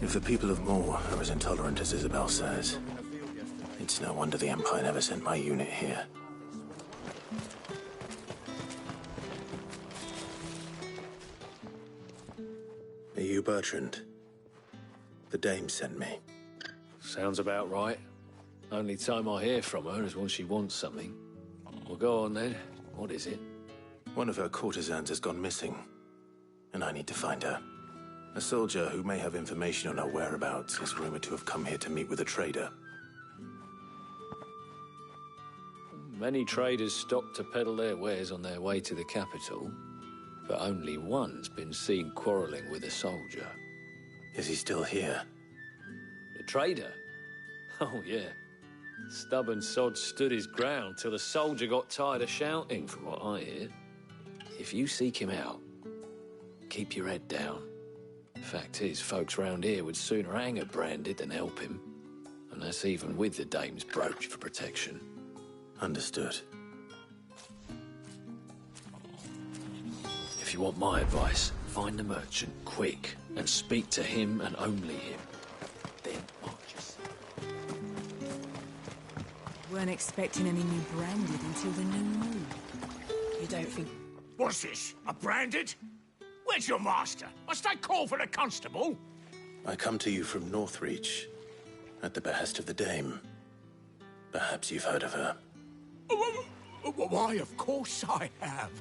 If the people of Moor are as intolerant as Isabel says, it's no wonder the Empire never sent my unit here. Are you Bertrand? The Dame sent me. Sounds about right. Only time I hear from her is when she wants something. Well, go on then. What is it? One of her courtesans has gone missing, and I need to find her. A soldier who may have information on her whereabouts is rumored to have come here to meet with a trader. Many traders stop to peddle their wares on their way to the capital, but only one's been seen quarreling with a soldier. Is he still here? The trader? Oh, yeah. Stubborn sod stood his ground till the soldier got tired of shouting, from what I hear. If you seek him out, keep your head down. Fact is, folks round here would sooner hang a Branded than help him. And that's even with the Dame's brooch for protection. Understood. If you want my advice, find the merchant quick and speak to him and only him. Then march yourself. Weren't expecting any new Branded until the new moon. You don't think... What's this? A Branded? Where's your master? Must I call for the constable? I come to you from Northreach, at the behest of the Dame. Perhaps you've heard of her. Why, of course I have.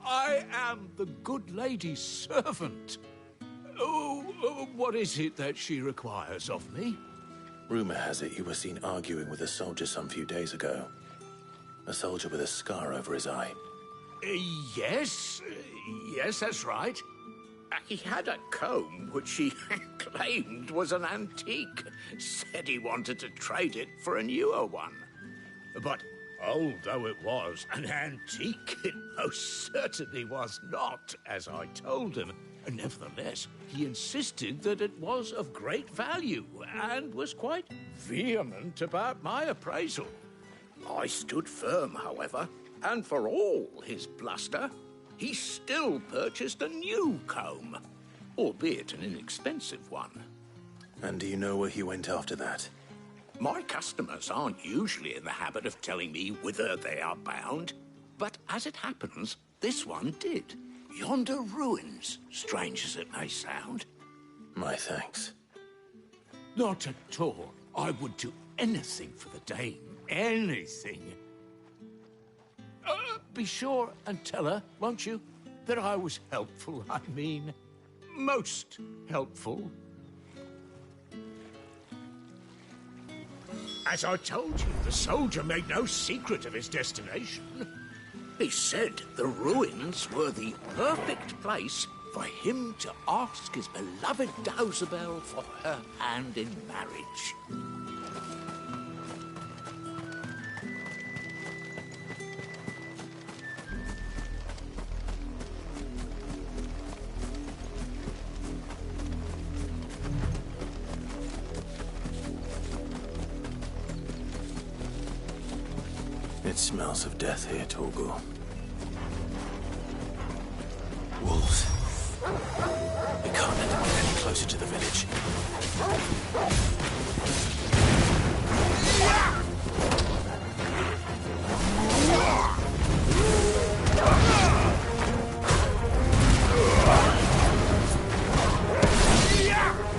I am the good lady's servant. What is it that she requires of me? Rumor has it you were seen arguing with a soldier some few days ago. A soldier with a scar over his eye. Yes, that's right. He had a comb which he claimed was an antique. Said he wanted to trade it for a newer one. But old though it was, an antique it most certainly was not, as I told him. Nevertheless, he insisted that it was of great value and was quite vehement about my appraisal. I stood firm, however, and for all his bluster, he still purchased a new comb, albeit an inexpensive one. And do you know where he went after that? My customers aren't usually in the habit of telling me whither they are bound, but as it happens, this one did. Yonder ruins, strange as it may sound. My thanks. Not at all. I would do anything for the dame. Anything. Be sure and tell her, won't you, that I was helpful. I mean, most helpful. As I told you, the soldier made no secret of his destination. He said the ruins were the perfect place for him to ask his beloved Dausabel for her hand in marriage. It smells of death here, Torgal. Wolves. We can't let them get any closer to the village.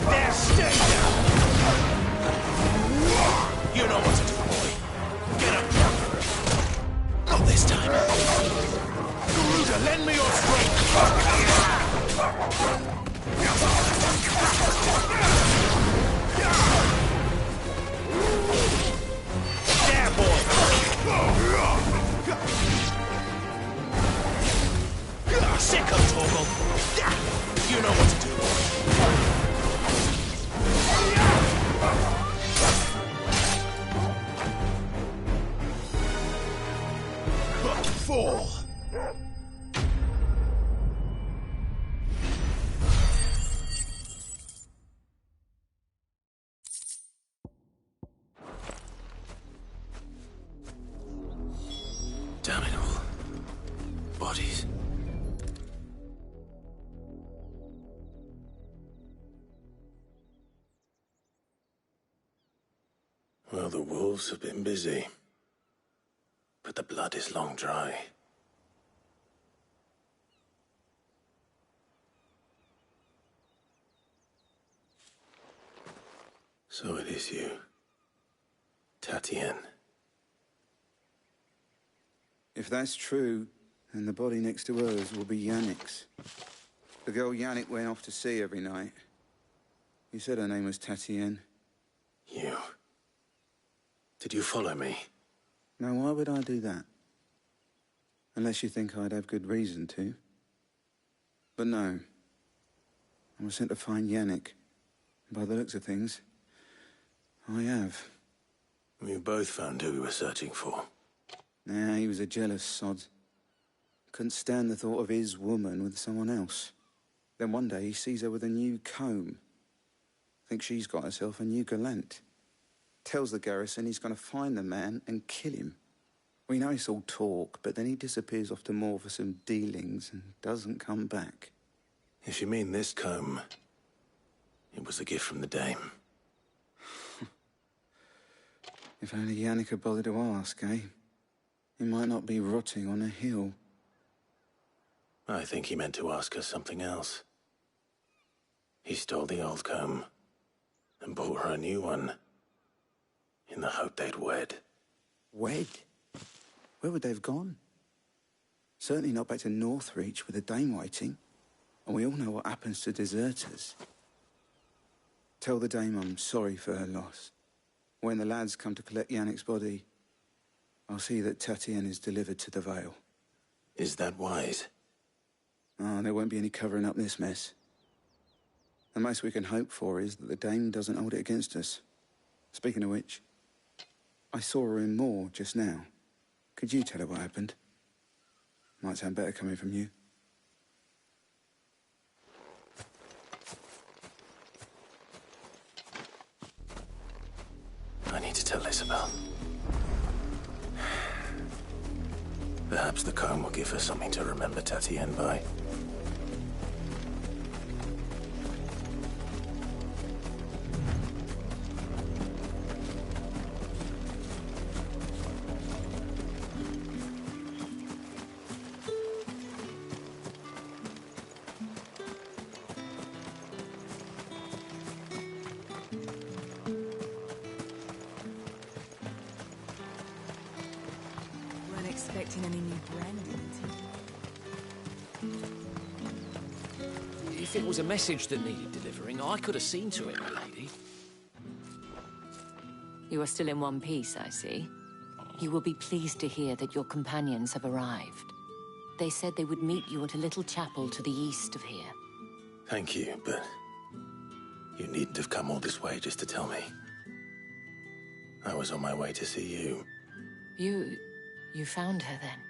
There, stay down! You know what to do, boy. Get up. Not this time. Garuda, lend me your strength! There, boy! Sick of Torgal! You know what to do, boy. Fall! Damn it all. Bodies. Well, the wolves have been busy. But the blood is long dry. So it is you, Tatienne. If that's true, then the body next to hers will be Yannick's. The girl Yannick went off to see every night. You said her name was Tatienne. You. Did you follow me? Now, why would I do that? Unless you think I'd have good reason to. But no. I was sent to find Yannick. By the looks of things, I have. We both found who we were searching for. Nah, he was a jealous sod. Couldn't stand the thought of his woman with someone else. Then one day he sees her with a new comb. Thinks she's got herself a new gallant. Tells the garrison he's going to find the man and kill him. We know it's all talk, but then he disappears off to Moor for some dealings and doesn't come back. If you mean this comb, it was a gift from the dame. If only Yannick had bothered to ask, eh? He might not be rotting on a hill. I think he meant to ask her something else. He stole the old comb and bought her a new one in the hope they'd wed. Wed? Where would they have gone? Certainly not back to Northreach with the dame waiting. And we all know what happens to deserters. Tell the dame I'm sorry for her loss. When the lads come to collect Yannick's body, I'll see that Tatienne is delivered to the Vale. Is that wise? Oh, there won't be any covering up this mess. The most we can hope for is that the dame doesn't hold it against us. Speaking of which, I saw her in Moor just now. Could you tell her what happened? Might sound better coming from you. I need to tell Isabel. Perhaps the comb will give her something to remember Tatienne by. Weren't expecting any new branding. If it was a message that needed delivering, I could have seen to it, my lady. You are still in one piece, I see. You will be pleased to hear that your companions have arrived. They said they would meet you at a little chapel to the east of here. Thank you, but you needn't have come all this way just to tell me. I was on my way to see you. You found her then?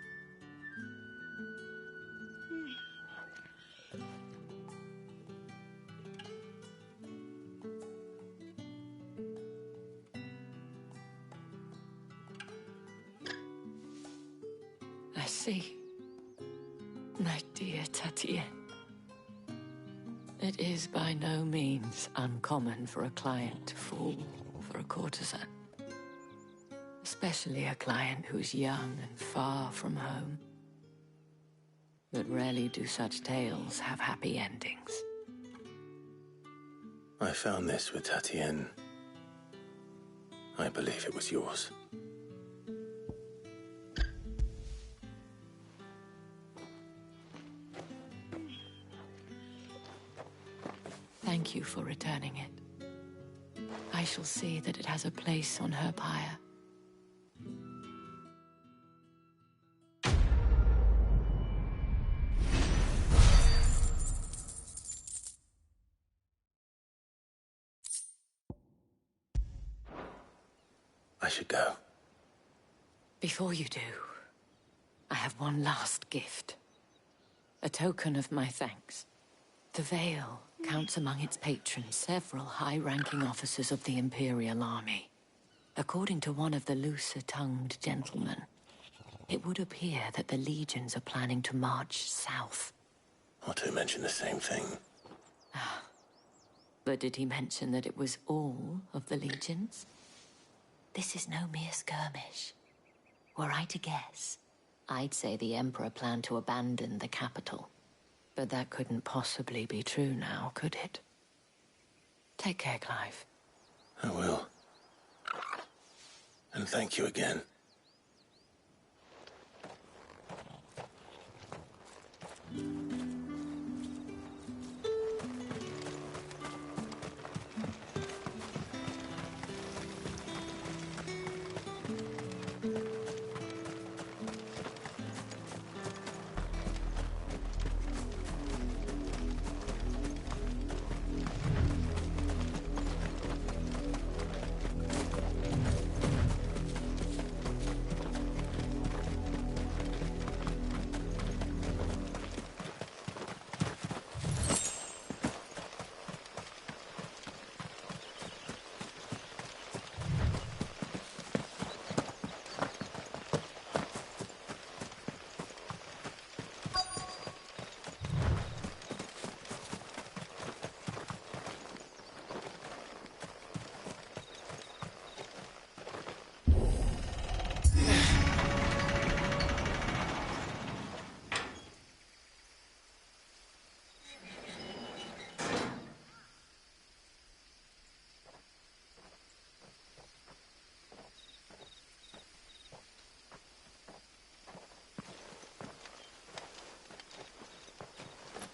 I see. My dear Tatienne. It is by no means uncommon for a client to fall for a courtesan. Especially a client who's young and far from home. But rarely do such tales have happy endings. I found this with Tatienne. I believe it was yours. Thank you for returning it. I shall see that it has a place on her pyre. I should go. Before you do, I have one last gift. A token of my thanks. The Vale counts among its patrons several high-ranking officers of the Imperial Army. According to one of the looser-tongued gentlemen, it would appear that the legions are planning to march south. Or to mention the same thing. But did he mention that it was all of the legions? This is no mere skirmish. Were I to guess, I'd say the Emperor planned to abandon the capital. But that couldn't possibly be true now, could it? Take care, Clive. I will. And thank you again.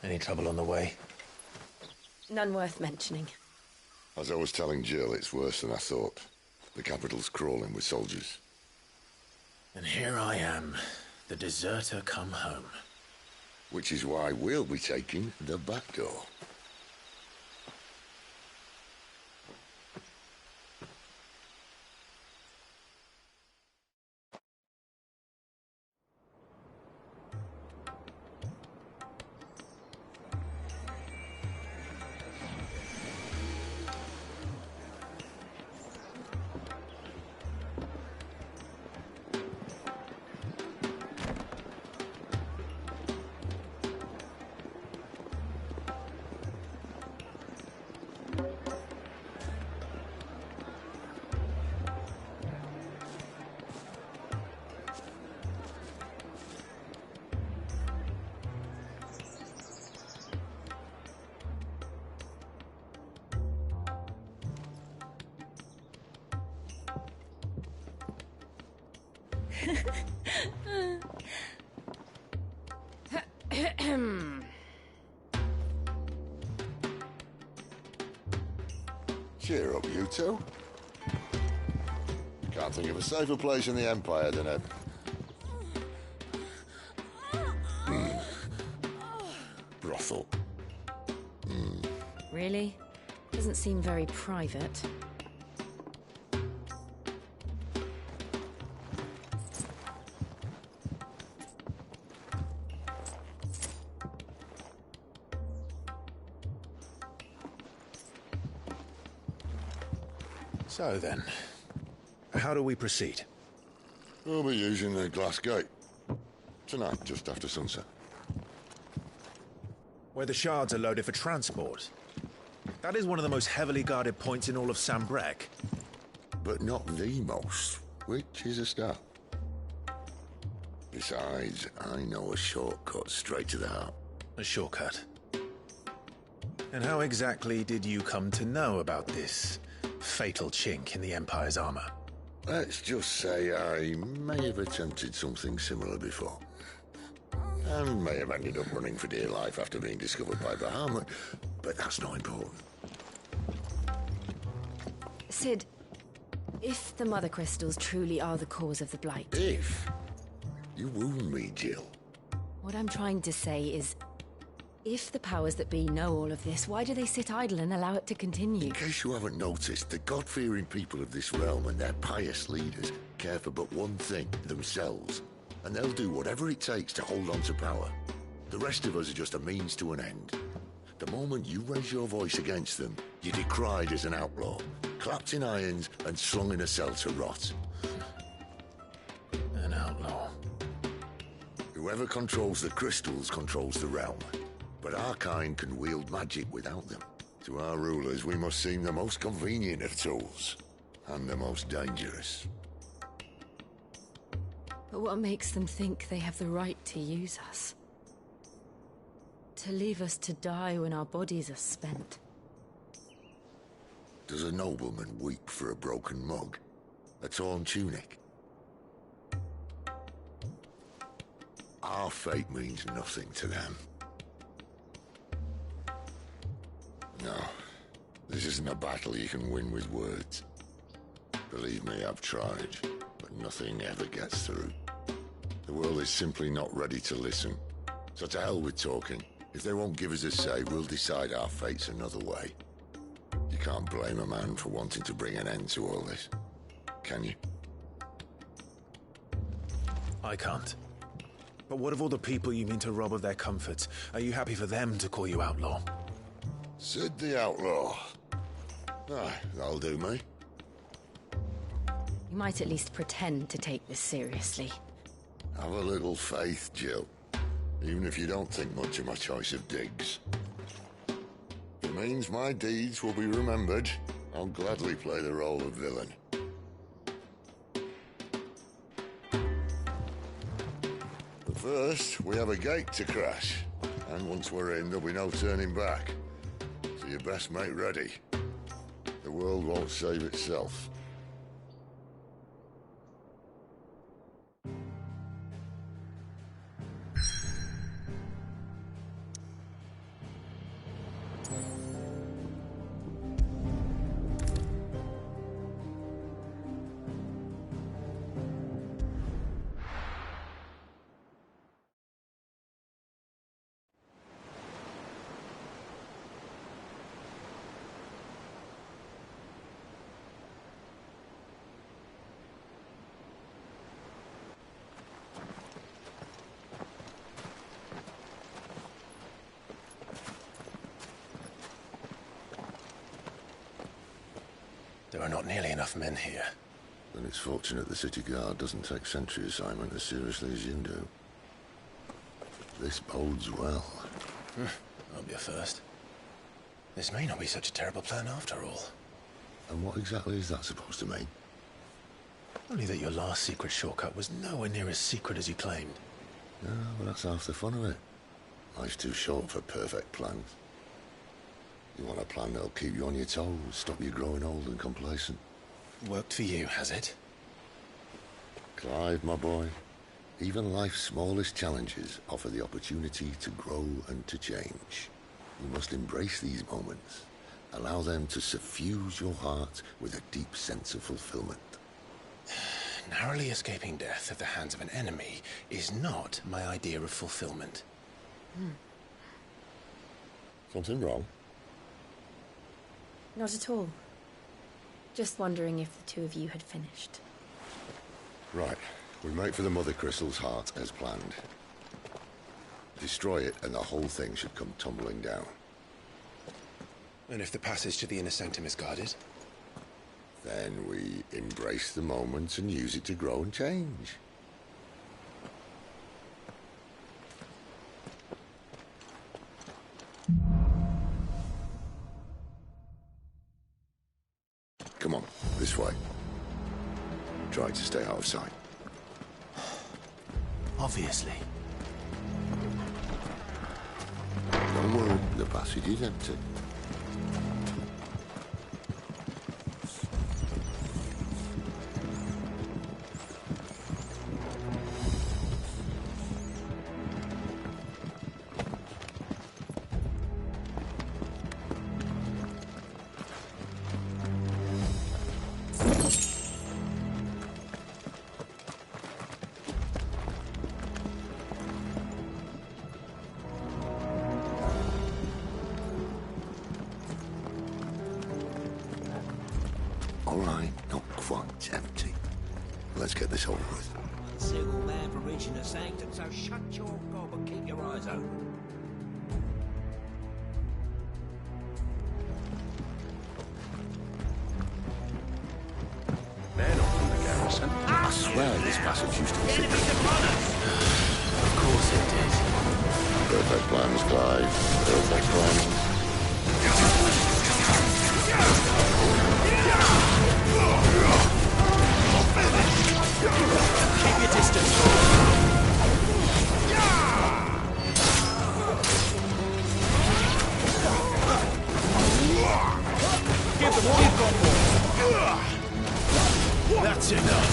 Any trouble on the way? None worth mentioning. As I was telling Jill, it's worse than I thought. The capital's crawling with soldiers. And here I am, the deserter come home. Which is why we'll be taking the back door. Cheer up, you two. Can't think of a safer place in the Empire than a... brothel. Really? Doesn't seem very private. So then, how do we proceed? We'll be using the glass gate. Tonight, just after sunset. Where the shards are loaded for transport. That is one of the most heavily guarded points in all of Sambrec. But not the most, which is a start. Besides, I know a shortcut straight to the heart. A shortcut? And how exactly did you come to know about this fatal chink in the Empire's armor? Let's just say I may have attempted something similar before. And may have ended up running for dear life after being discovered by Bahamut, but that's not important. Sid, if the Mother Crystals truly are the cause of the Blight... If? You wound me, Jill. What I'm trying to say is, if the powers that be know all of this, why do they sit idle and allow it to continue? In case you haven't noticed, the God-fearing people of this realm and their pious leaders care for but one thing, themselves. And they'll do whatever it takes to hold on to power. The rest of us are just a means to an end. The moment you raise your voice against them, you're decried as an outlaw, clapped in irons and slung in a cell to rot. An outlaw. Whoever controls the crystals controls the realm. But our kind can wield magic without them. To our rulers, we must seem the most convenient of tools. And the most dangerous. But what makes them think they have the right to use us? To leave us to die when our bodies are spent? Does a nobleman weep for a broken mug? A torn tunic? Our fate means nothing to them. No, this isn't a battle you can win with words. Believe me, I've tried, but nothing ever gets through. The world is simply not ready to listen. So to hell with talking. If they won't give us a say, we'll decide our fates another way. You can't blame a man for wanting to bring an end to all this, can you? I can't. But what of all the people you mean to rob of their comforts? Are you happy for them to call you outlaw? Sid the Outlaw. Aye, that'll do me. You might at least pretend to take this seriously. Have a little faith, Jill. Even if you don't think much of my choice of digs. It means my deeds will be remembered. I'll gladly play the role of villain. But first, we have a gate to crash. And once we're in, there'll be no turning back. So you best make ready. The world won't save itself. There are not nearly enough men here. Then it's fortunate the city guard doesn't take sentry assignment as seriously as you do. This bodes well. That'll be a first. This may not be such a terrible plan after all. And what exactly is that supposed to mean? Only that your last secret shortcut was nowhere near as secret as you claimed. Yeah, but that's half the fun of it. Life's too short for perfect plans. You want a plan that'll keep you on your toes, stop you growing old and complacent. Worked for you, has it? Clive, my boy, even life's smallest challenges offer the opportunity to grow and to change. You must embrace these moments. Allow them to suffuse your heart with a deep sense of fulfillment. Narrowly escaping death at the hands of an enemy is not my idea of fulfillment. Something wrong? Not at all. Just wondering if the two of you had finished. Right. We make for the Mother Crystal's heart as planned. Destroy it and the whole thing should come tumbling down. And if the passage to the inner sanctum is guarded? Then we embrace the moment and use it to grow and change. Come on, this way. Try to stay out of sight. Obviously. Don't worry, the passage is empty. All right, not quite empty. Let's get this over with. Single man for reaching the sanctum, so shut your gob and keep your eyes open. Men on the garrison. I swear this passage used to be secret. Of course it did. Perfect plans, Clive. Perfect plans. Keep your distance. Give them all you've got for. That's enough.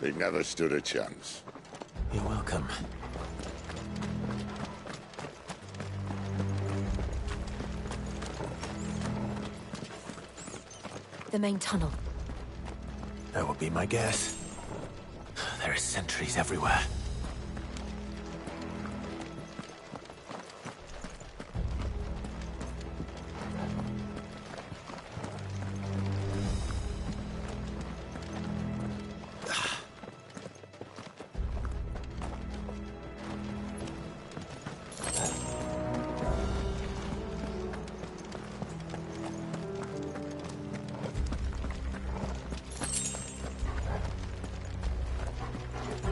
They never stood a chance. You're welcome. The main tunnel. That would be my guess. There are sentries everywhere.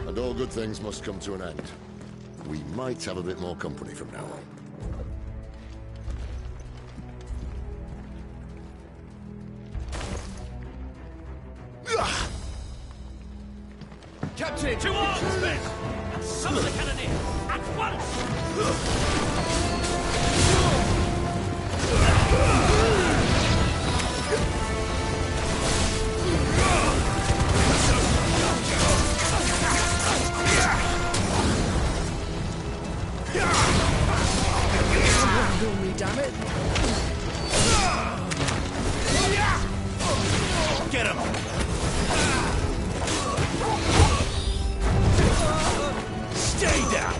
And all good things must come to an end. We might have a bit more company from now on. Captain! To arms, men! Some of the cannoneers! At once! Kill me, damn it! Get him! Stay down!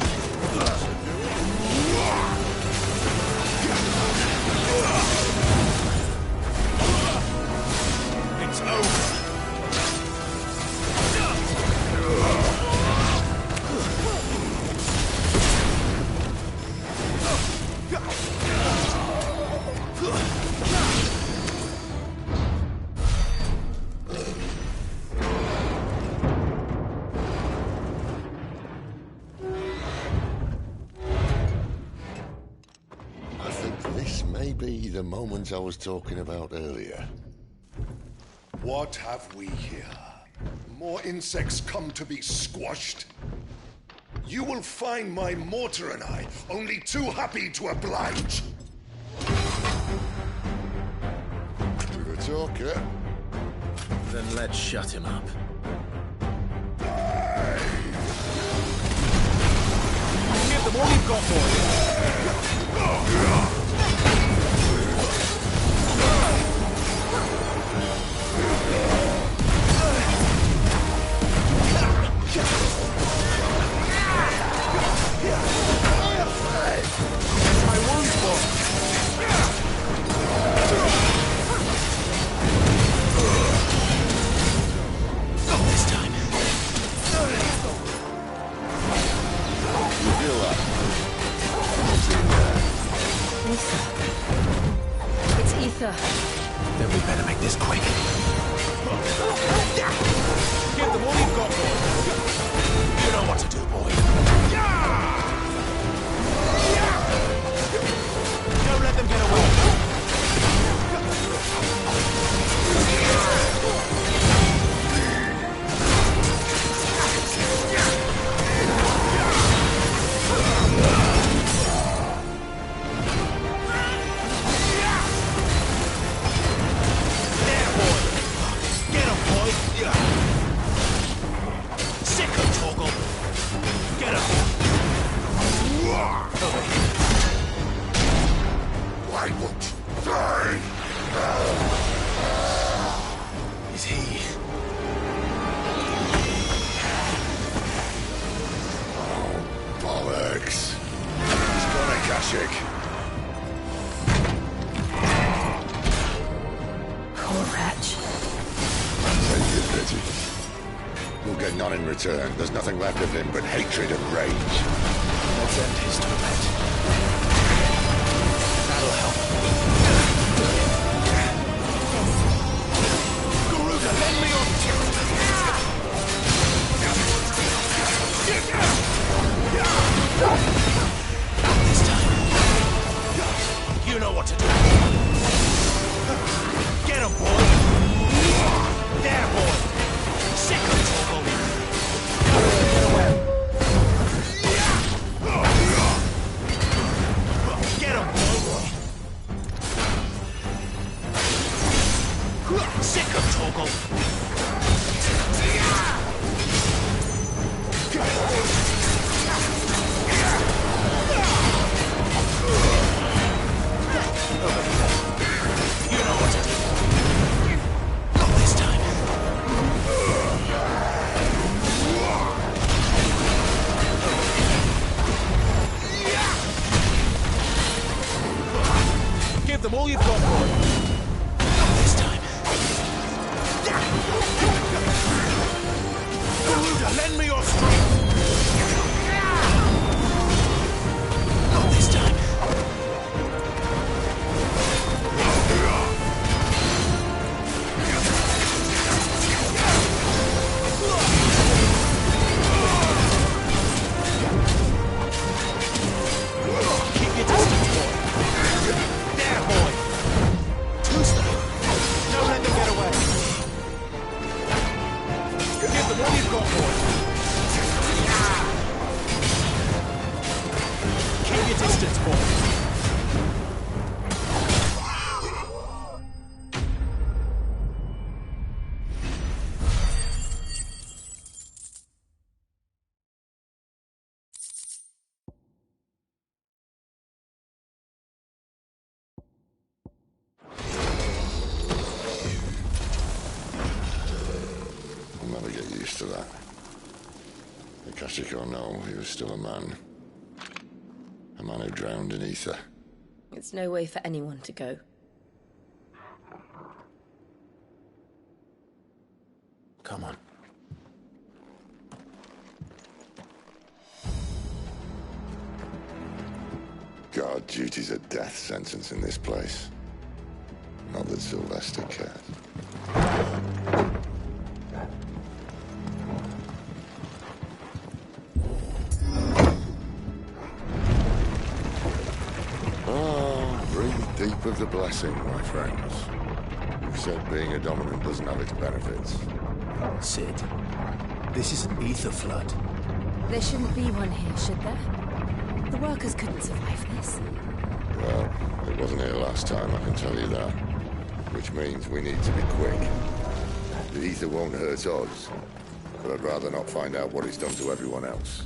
sense I was talking about earlier. What have we here? More insects come to be squashed? You will find my mortar and I only too happy to oblige. With a talker. Then let's shut him up. Give them all you've got, boys. My wounds, boy. Not this time. You feel that? What's in there? Ether. It's ether. Then we better make this quick. Give them all you've got, boy. You know what to do, boy. Don't let them get away. There, boy. Get him, boy. Sick of Toggle. Get him. Why won't you die? Is he? Bollocks. He's got a Kashik. Poor wretch. Take it, Betty. You'll get none in return. There's nothing left of him but hatred and rage. Let's end his torment. That'll help. Garuda, lend me your... This time. You know what to do. Get him, boy. There, boy. Sick of Toggle. Get him, boy. Sick of Toggle. You know what to do. Not this time. Give them all you've got, boy. Not this time. Garuda, lend me your strength. Not this time. Keep your distance, boy. There, boy. Too slow. Don't let them get away. Give them all you've got, boy. Keep your distance, boy. I'll never get used to that. Akashic or no, he was still a man. A man who drowned in ether. It's no way for anyone to go. Come on. Guard duty's a death sentence in this place. Not that Sylvester cared. Breathe deep of a blessing, my friends. Who said being a dominant doesn't have its benefits? Sid, this is an ether flood. There shouldn't be one here, should there? The workers couldn't survive this. Well, it wasn't here last time, I can tell you that. Which means we need to be quick. The ether won't hurt us, but I'd rather not find out what it's done to everyone else.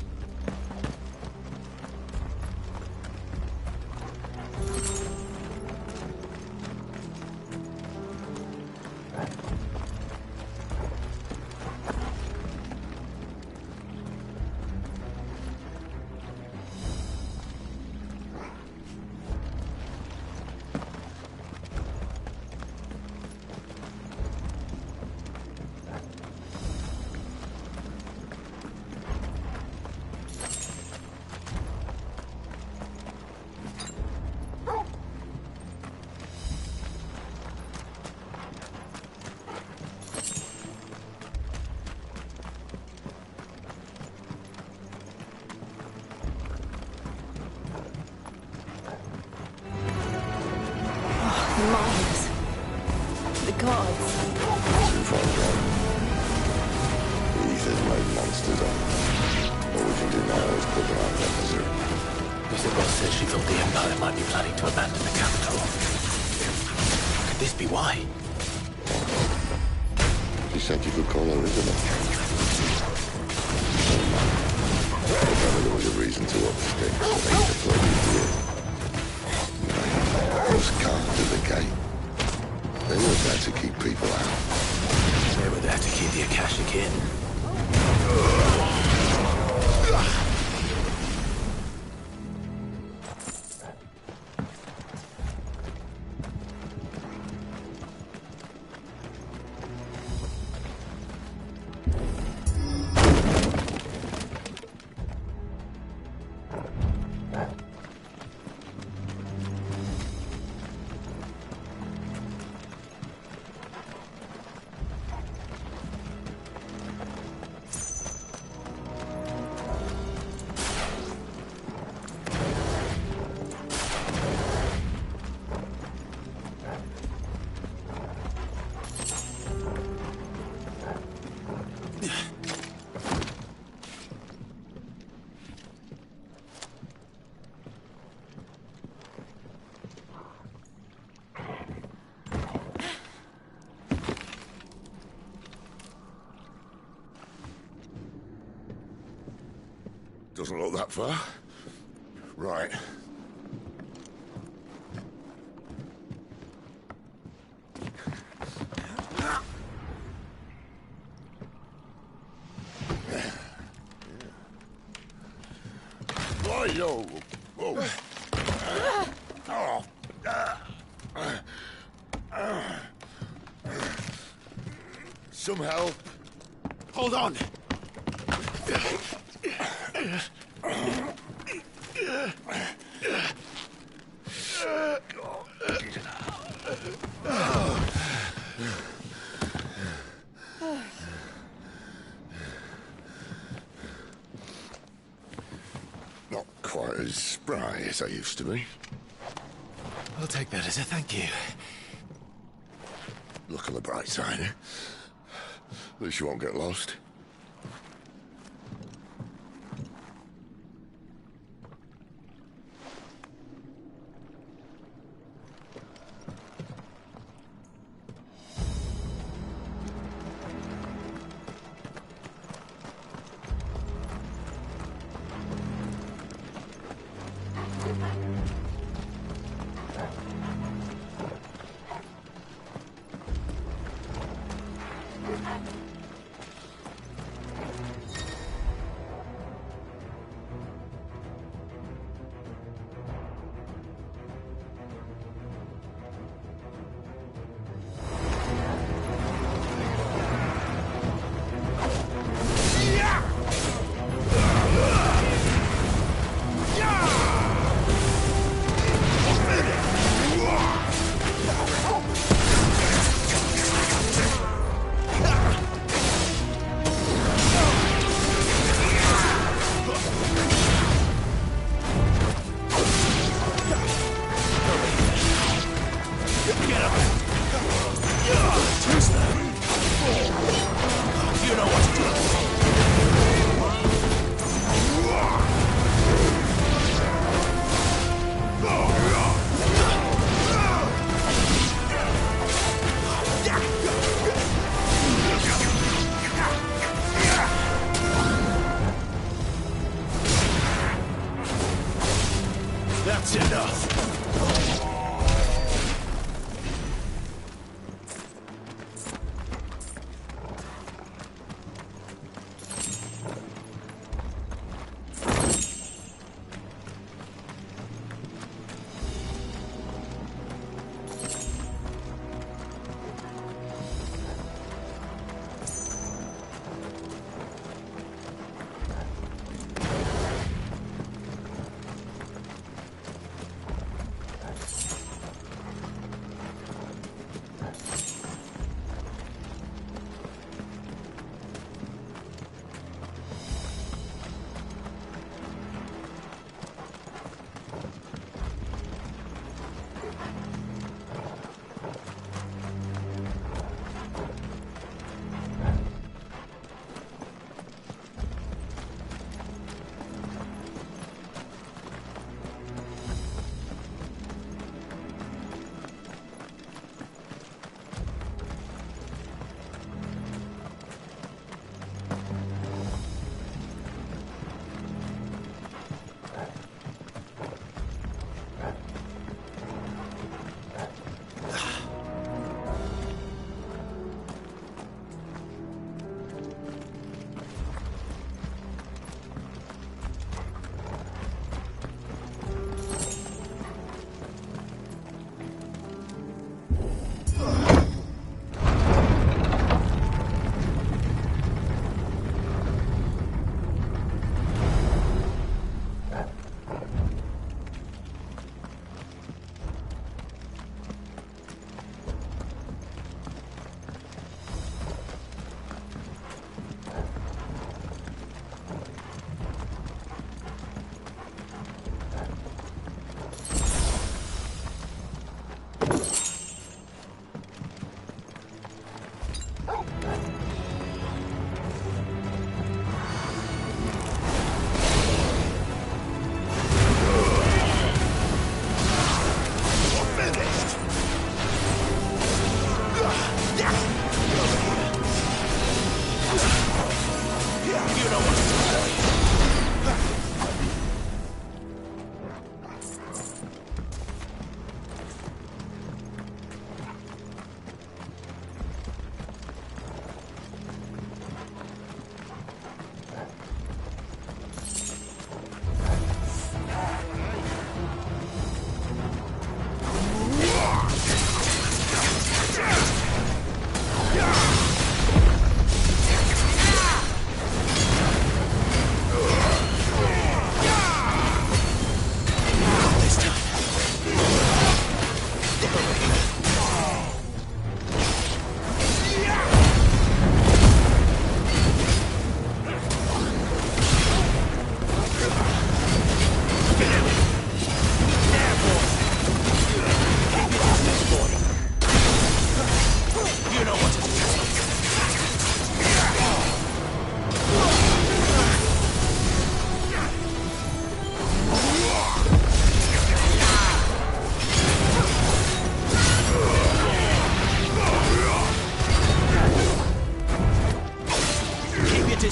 Mines. The gods. Too far gone. The ether's made monsters of them. All we can do now is put them out of their misery. Isabel said she thought the Empire might be planning to abandon the capital. Could this be why? She said you could call her Isabel. If ever there was a reason to up sticks, they used to play into it. Those guards at the gate. They were there to keep people out. They were there to keep the Akashic in. Doesn't look that far. Right. Yo. Whoa. Some help. Hold on. Not quite as spry as I used to be. I'll take that as a thank you. Look on the bright side, eh? At least you won't get lost.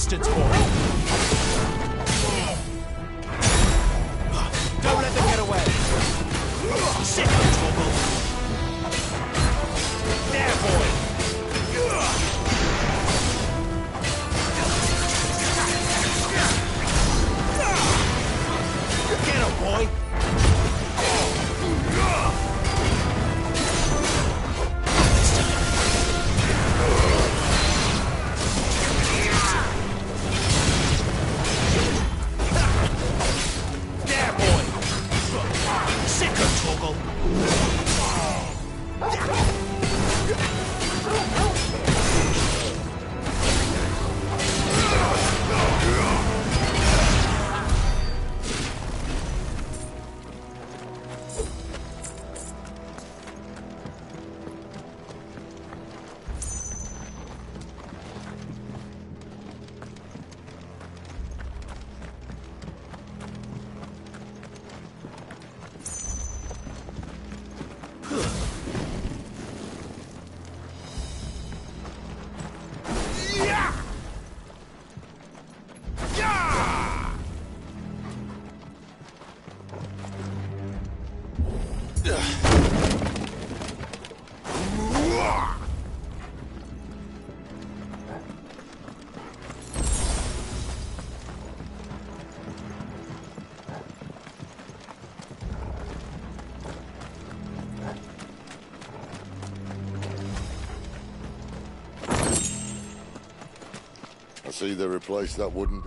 bastards, boy! Don't let them get away! Sit on Toggle! There, boy! Get him, boy! There, boy! Sick of Toggle! I see they replaced that wooden...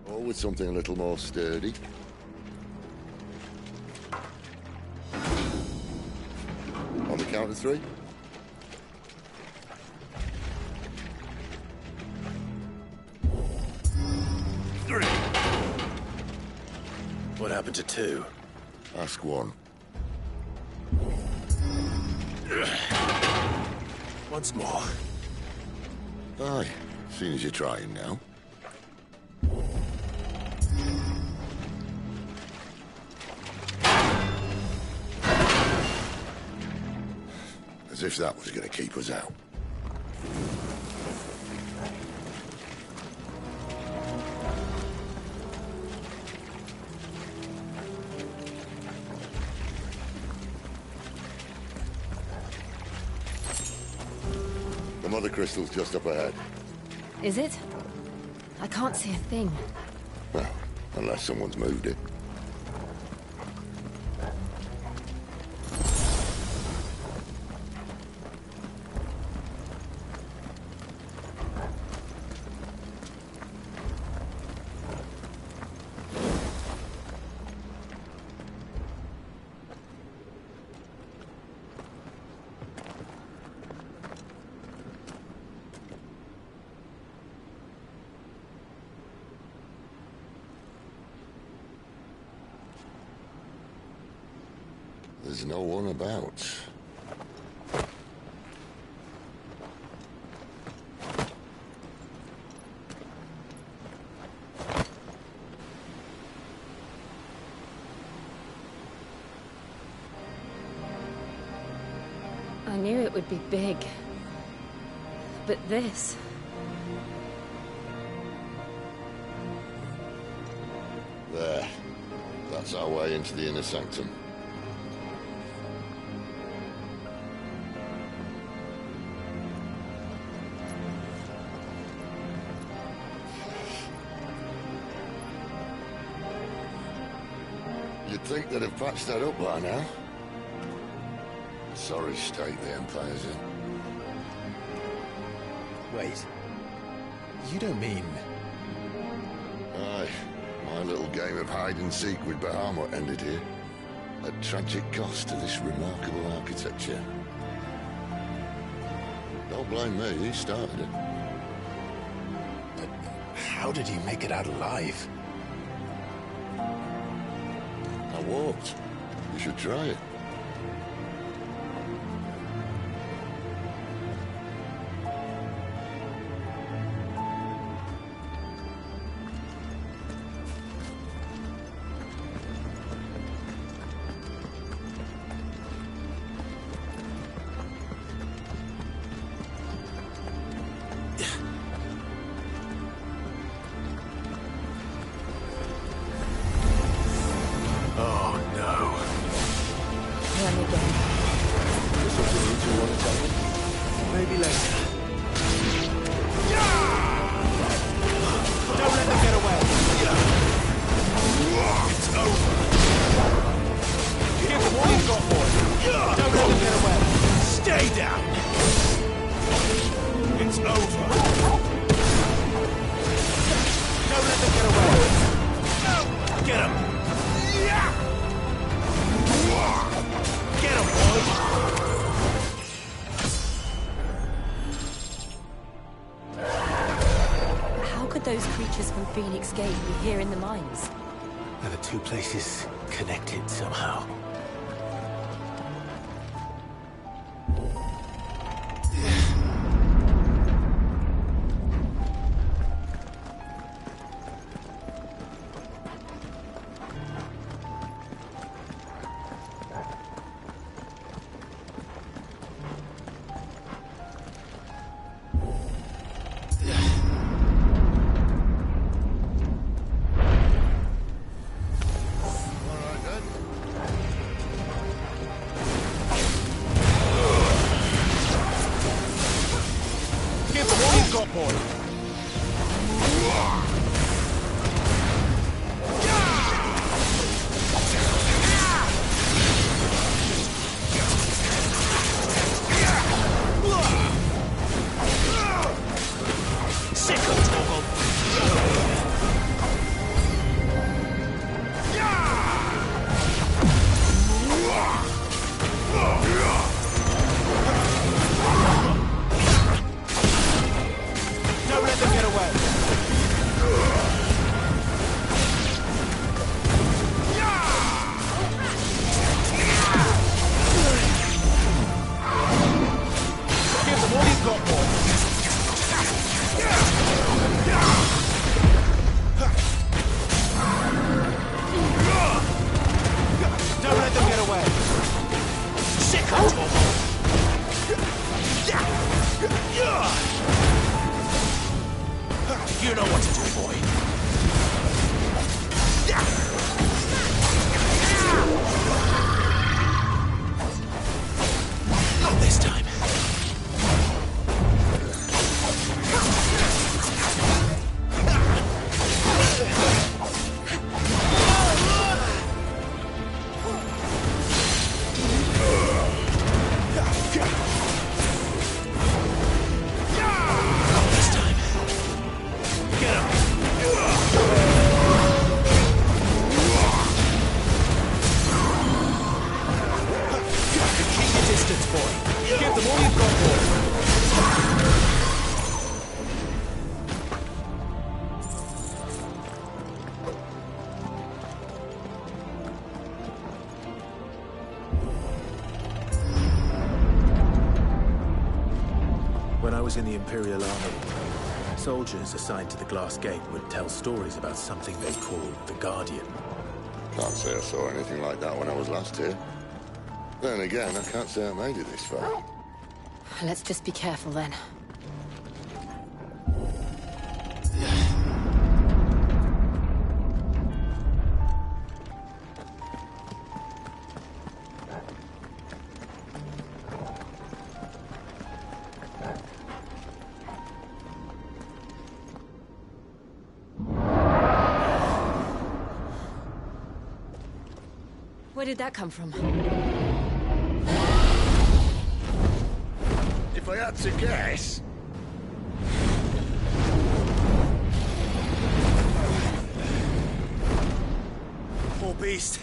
Or with something a little more sturdy. On the count of 3. What happened to 2? Ask 1. Once more. Aye, seeing as you're trying now. As if that was going to keep us out. The mother crystal's just up ahead. Is it? I can't see a thing. Well, unless someone's moved it. There's no one about. knew it would be big. But this... There. That's our way into the inner sanctum. You'd think they'd have patched that up by now. Sorry state the Empire's in. Wait. You don't mean... Aye. My little game of hide-and-seek with Bahamut ended here. At tragic cost to this remarkable architecture. Don't blame me, he started it. But how did he make it out alive? I walked. You should try it. Phoenix Gate be here in the mines? Are the two places connected somehow? You know what to do, boy. Not this time. In the Imperial Army, soldiers assigned to the Glass Gate would tell stories about something they called the Guardian. Can't say I saw anything like that when I was last here. Then again, I can't say I made it this far. Let's just be careful then. Where did that come from? If I had to guess... Poor beast.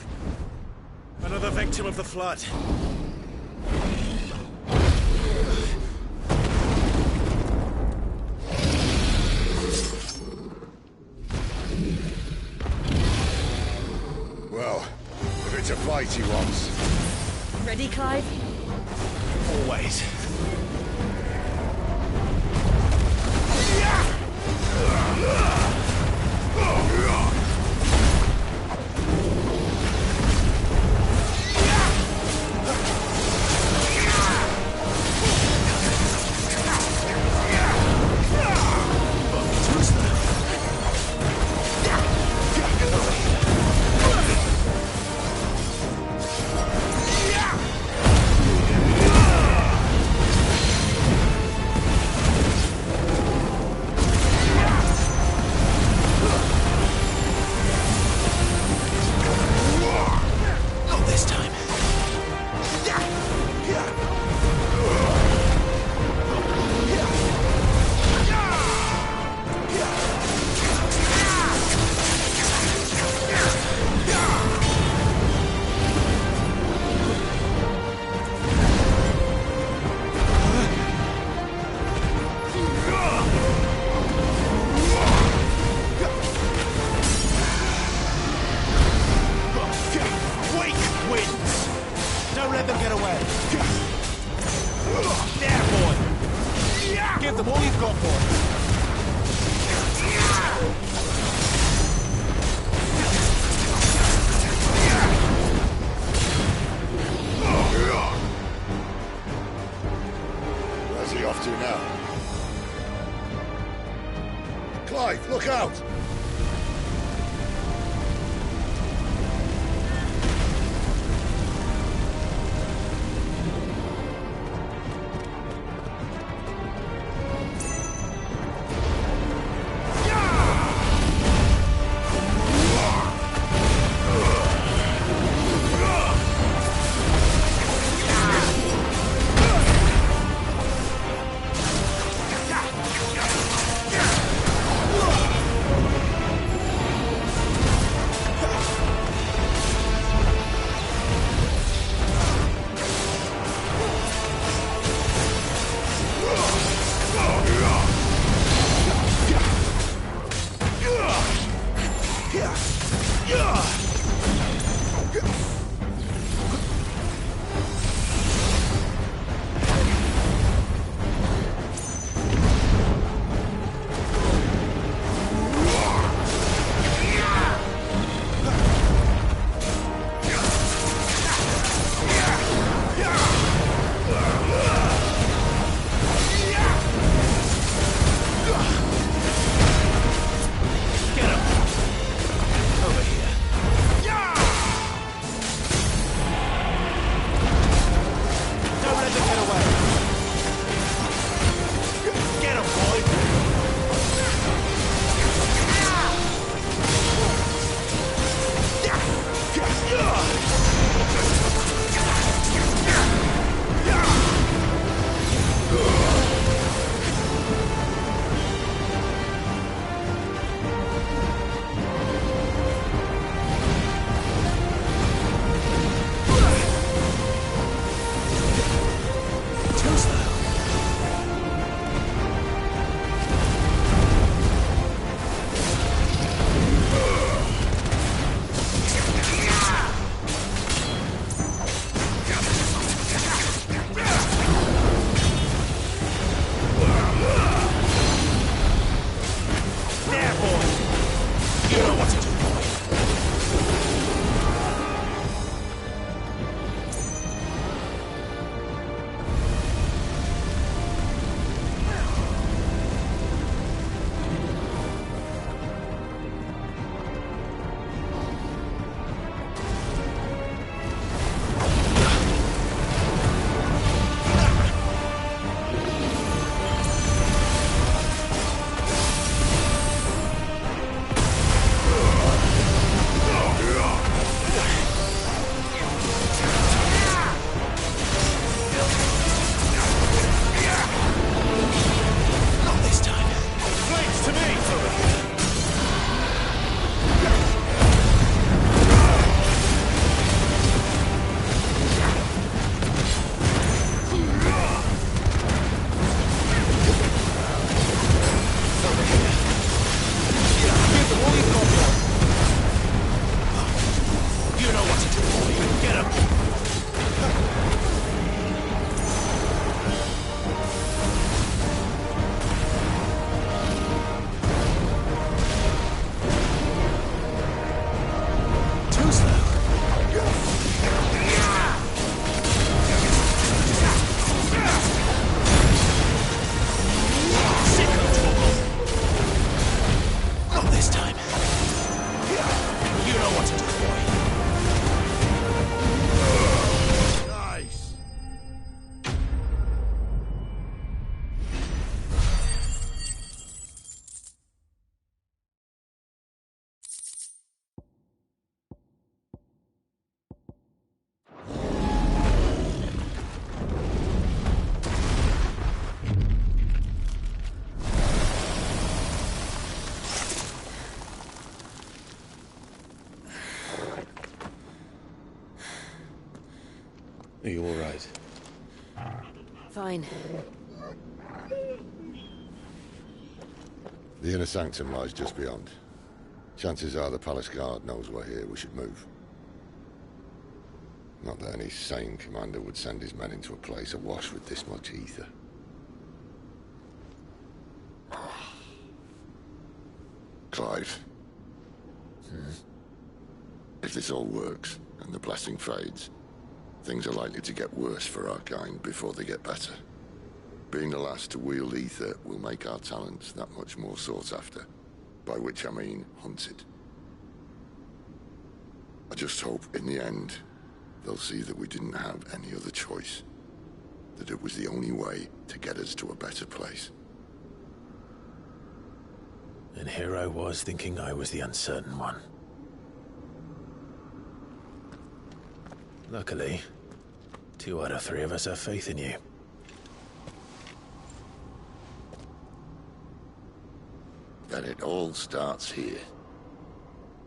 Another victim of the flood. Well, if it's a fight he wants. Ready, Clive? Always. Clive, look out! know what to do, boy. Nice. Are you all right? Fine. The inner sanctum lies just beyond. Chances are the palace guard knows we're here. We should move. Not that any sane commander would send his men into a place awash with this much ether. Clive. If this all works, and the blessing fades, things are likely to get worse for our kind before they get better. Being the last to wield ether will make our talents that much more sought after. By which I mean hunted. I just hope, in the end, they'll see that we didn't have any other choice. That it was the only way to get us to a better place. And here I was thinking I was the uncertain one. Luckily, 2 out of 3 of us have faith in you. Then it all starts here.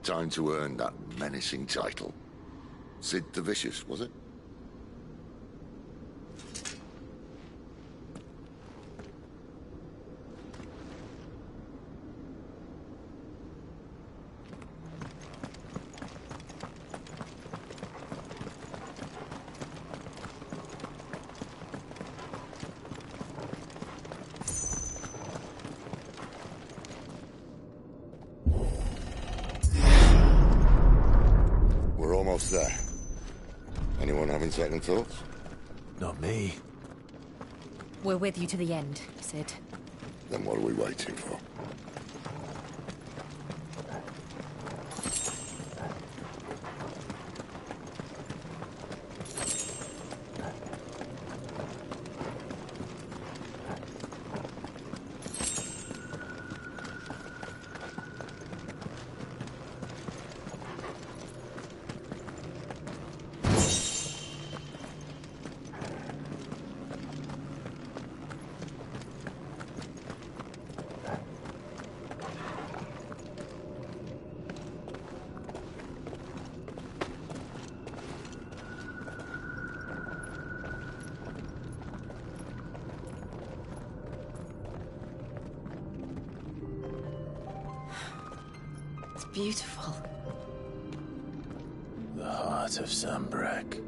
Time to earn that menacing title. Sid the Vicious, was it? There. Anyone having second thoughts? Not me. We're with you to the end, Sid. Then what are we waiting for? Beautiful. The heart of Sambrek.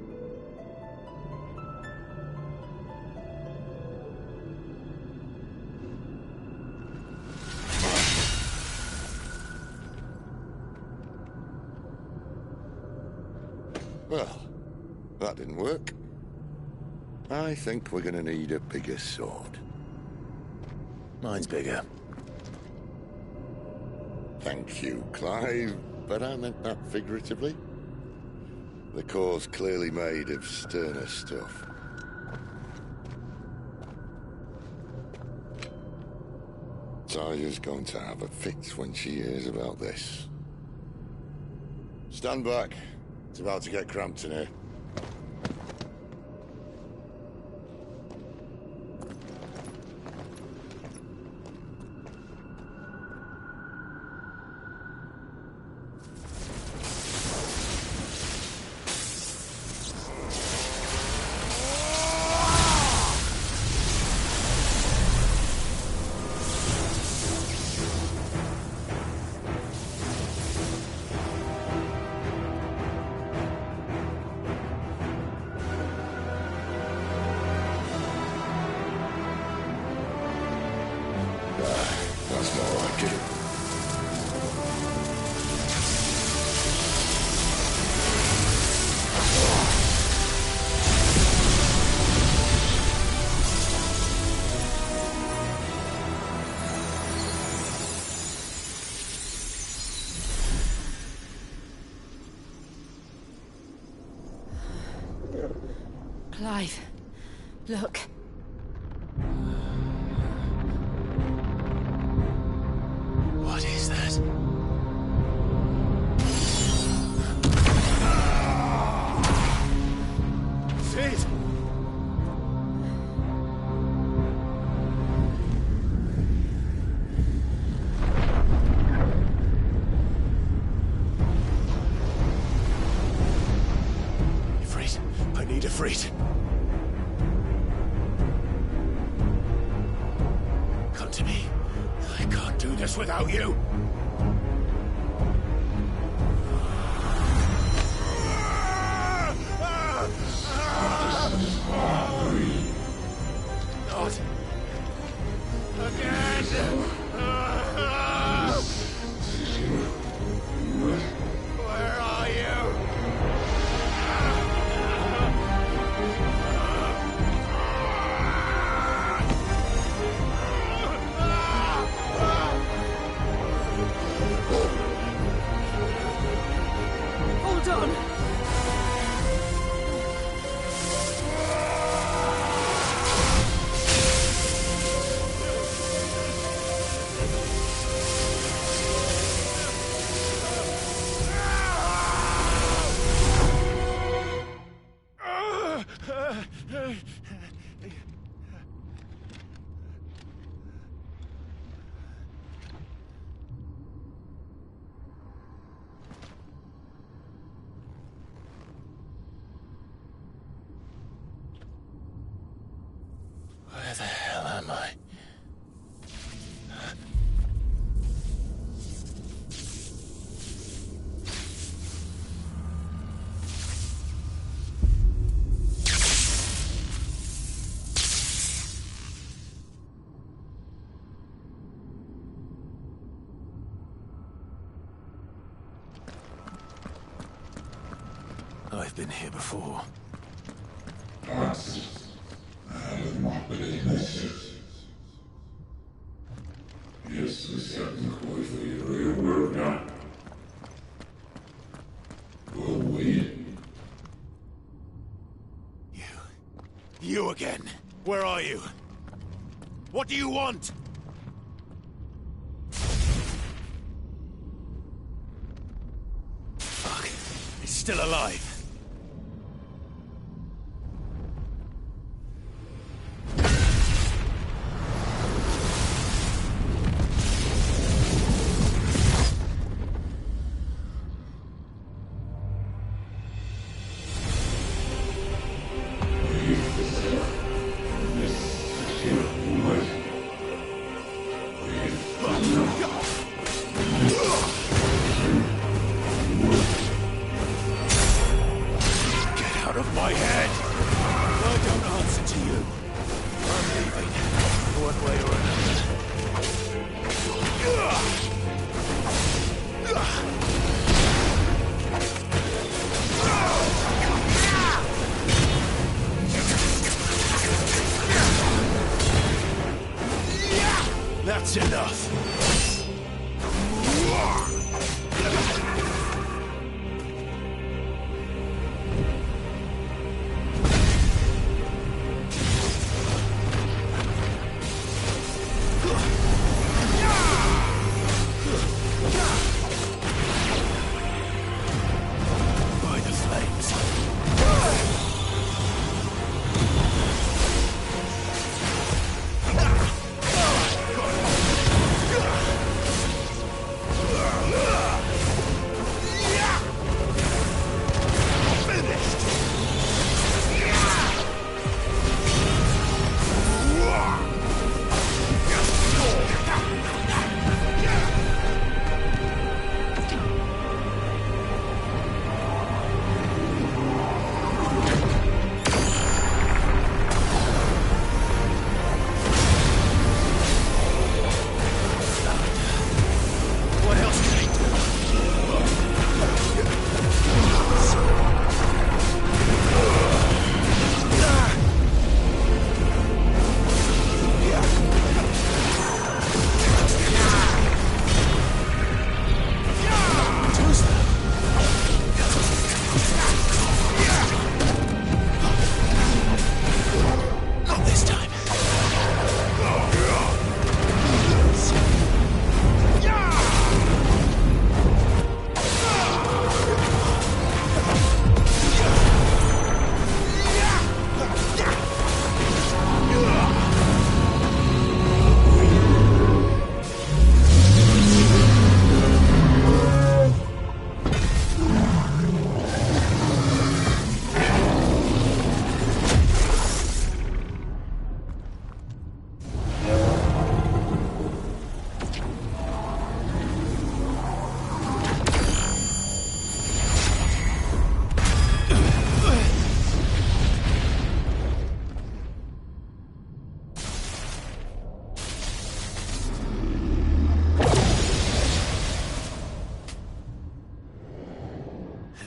Well, that didn't work. I think we're gonna need a bigger sword. Mine's bigger. Thank you, Clive, but I meant that figuratively. The core's clearly made of sterner stuff. Taya's going to have a fit when she hears about this. Stand back. It's about to get cramped in here. alive. Look. What is that? Sid! Ifrit, I need Ifrit. Come to me. I can't do this without you. Not again. Where are you? Hold on! Where the hell am I? I've been here before. You again. Where are you? What do you want? Fuck. It's still alive.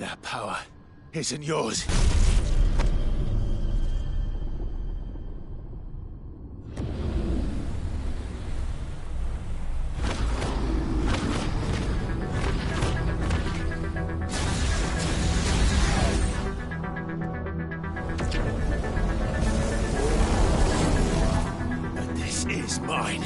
That power isn't yours. But this is mine.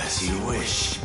As you wish.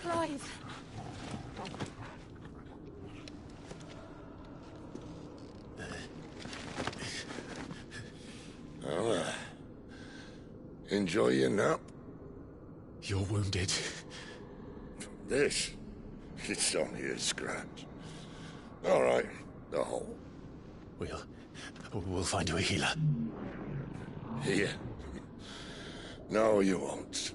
Clive. Well, enjoy your nap. You're wounded. This? It's only a scratch. All right, the hole. We'll find you a healer. Here. No, you won't.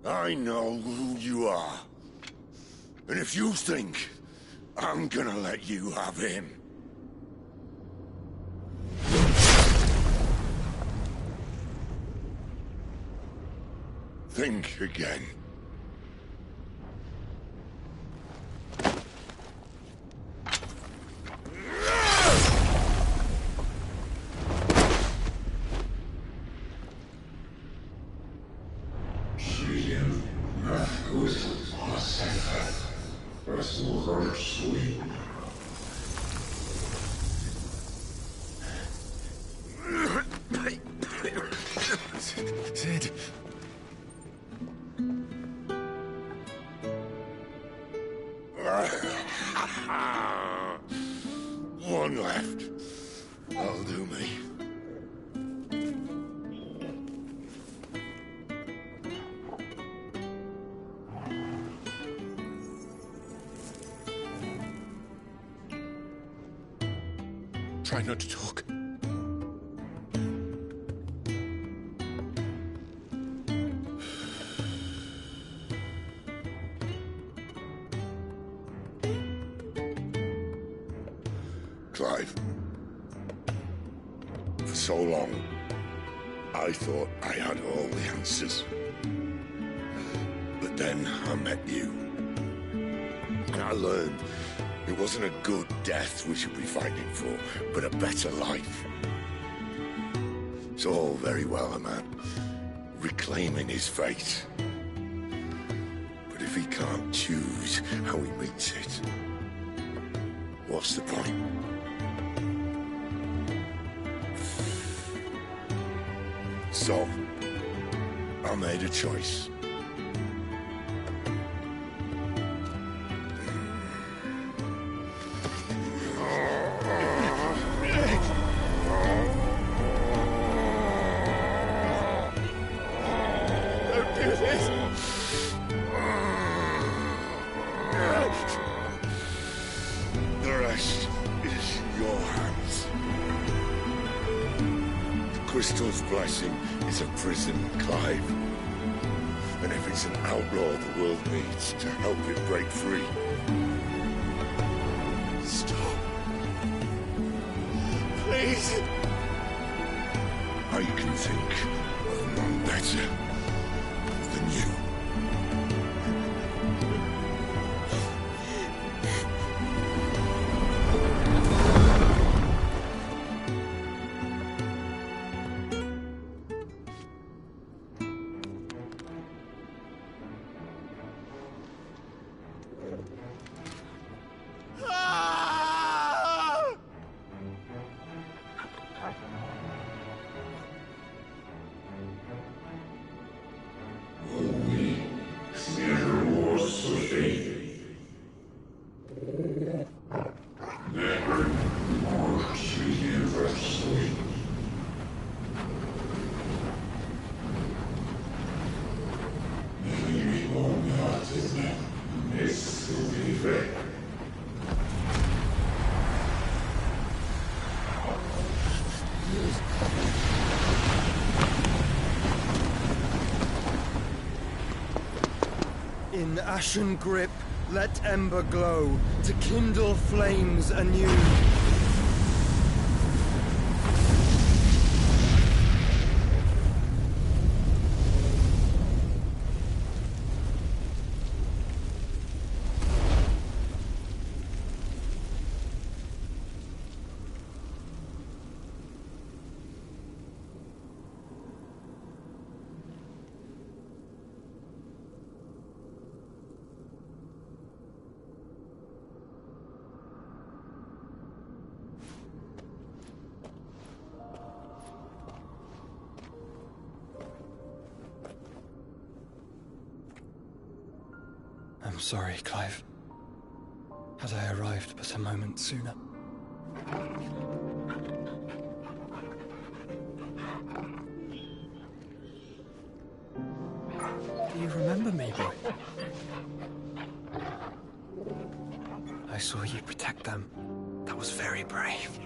I know who you are. And if you think I'm gonna let you have him... think again. Sid. One left. That'll do me. Try not to talk. Clive. For so long, I thought I had all the answers. But then I met you. And I learned it wasn't a good death we should be fighting for, but a better life. It's all very well a man reclaiming his fate. But if he can't choose how he meets it, what's the point? So, I made a choice. Don't do this! The rest is in your hands. The Crystal's blessing is a prison, Clive. And if it's an outlaw the world needs to help it break free... Stop. Please. I can think of none better than you. In ashen grip, let ember glow, to kindle flames anew. I'm sorry, Clive. Had I arrived but a moment sooner. Do you remember me, boy? I saw you protect them. That was very brave.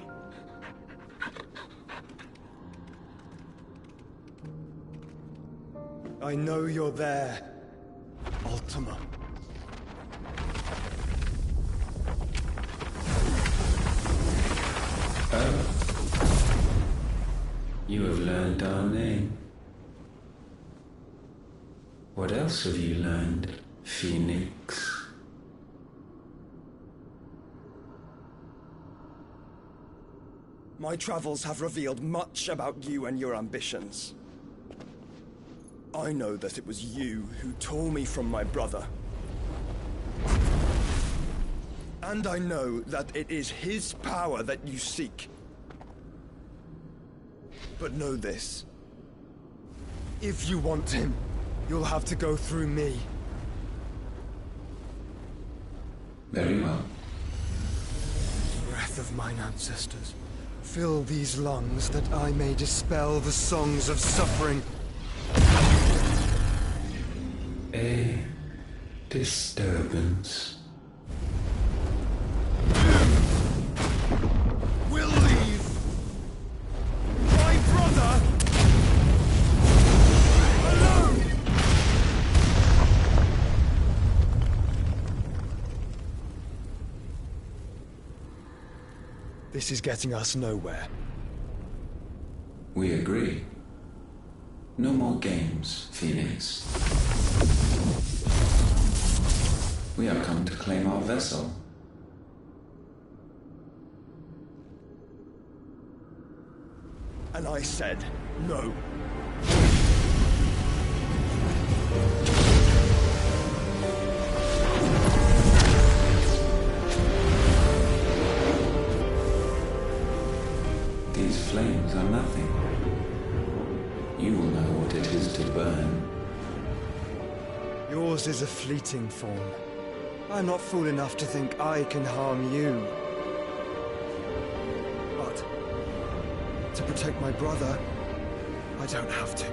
I know you're there, Ultima. You have learned our name. What else have you learned, Phoenix? My travels have revealed much about you and your ambitions. I know that it was you who tore me from my brother. And I know that it is his power that you seek. But know this. If you want him, you'll have to go through me. Very well. Breath of mine ancestors, fill these lungs that I may dispel the songs of suffering. A disturbance. We'll leave. My brother alone. This is getting us nowhere. We agree. No more games, Phoenix. We have come to claim our vessel. And I said no. These flames are nothing. You will know what it is to burn. Yours is a fleeting form. I'm not fool enough to think I can harm you. But to protect my brother, I don't have to.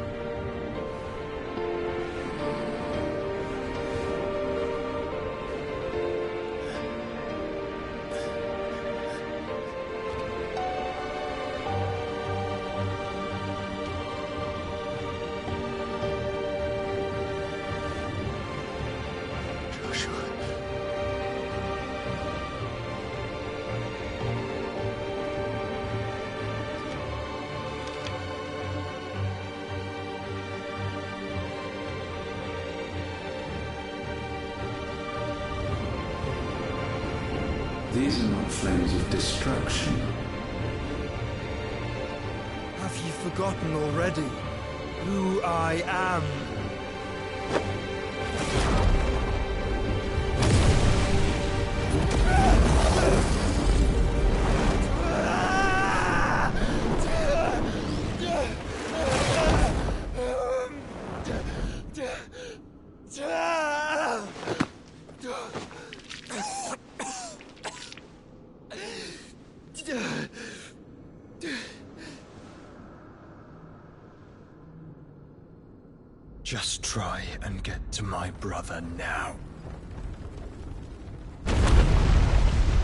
These are not flames of destruction. Have you forgotten already who I am? Just try and get to my brother now.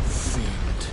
Fiend.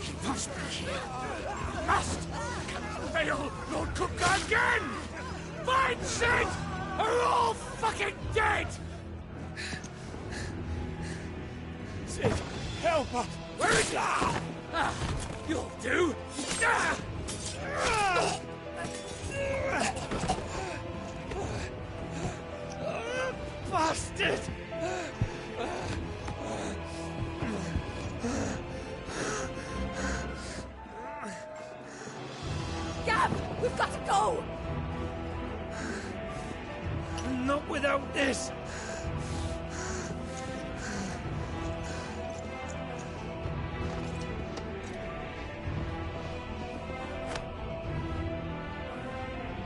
He must be here. Must! Can fail Lord Cookgar again! Find Sid! Are all fucking dead! Sid, help us! Where is he? You'll do! Bastard! Gab! We've got to go! Not without this!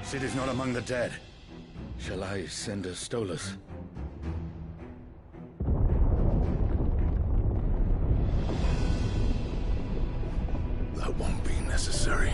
Sid is not among the dead. Shall I send a Stolas? That won't be necessary.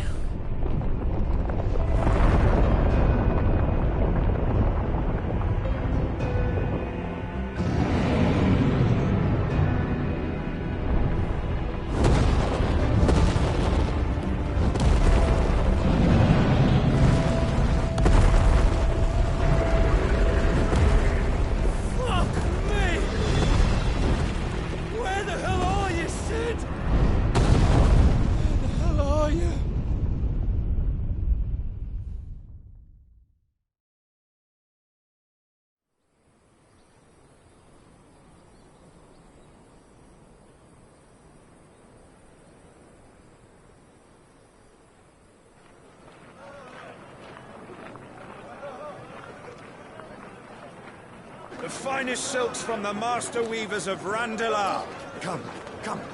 The finest silks from the master weavers of Randalar. Come,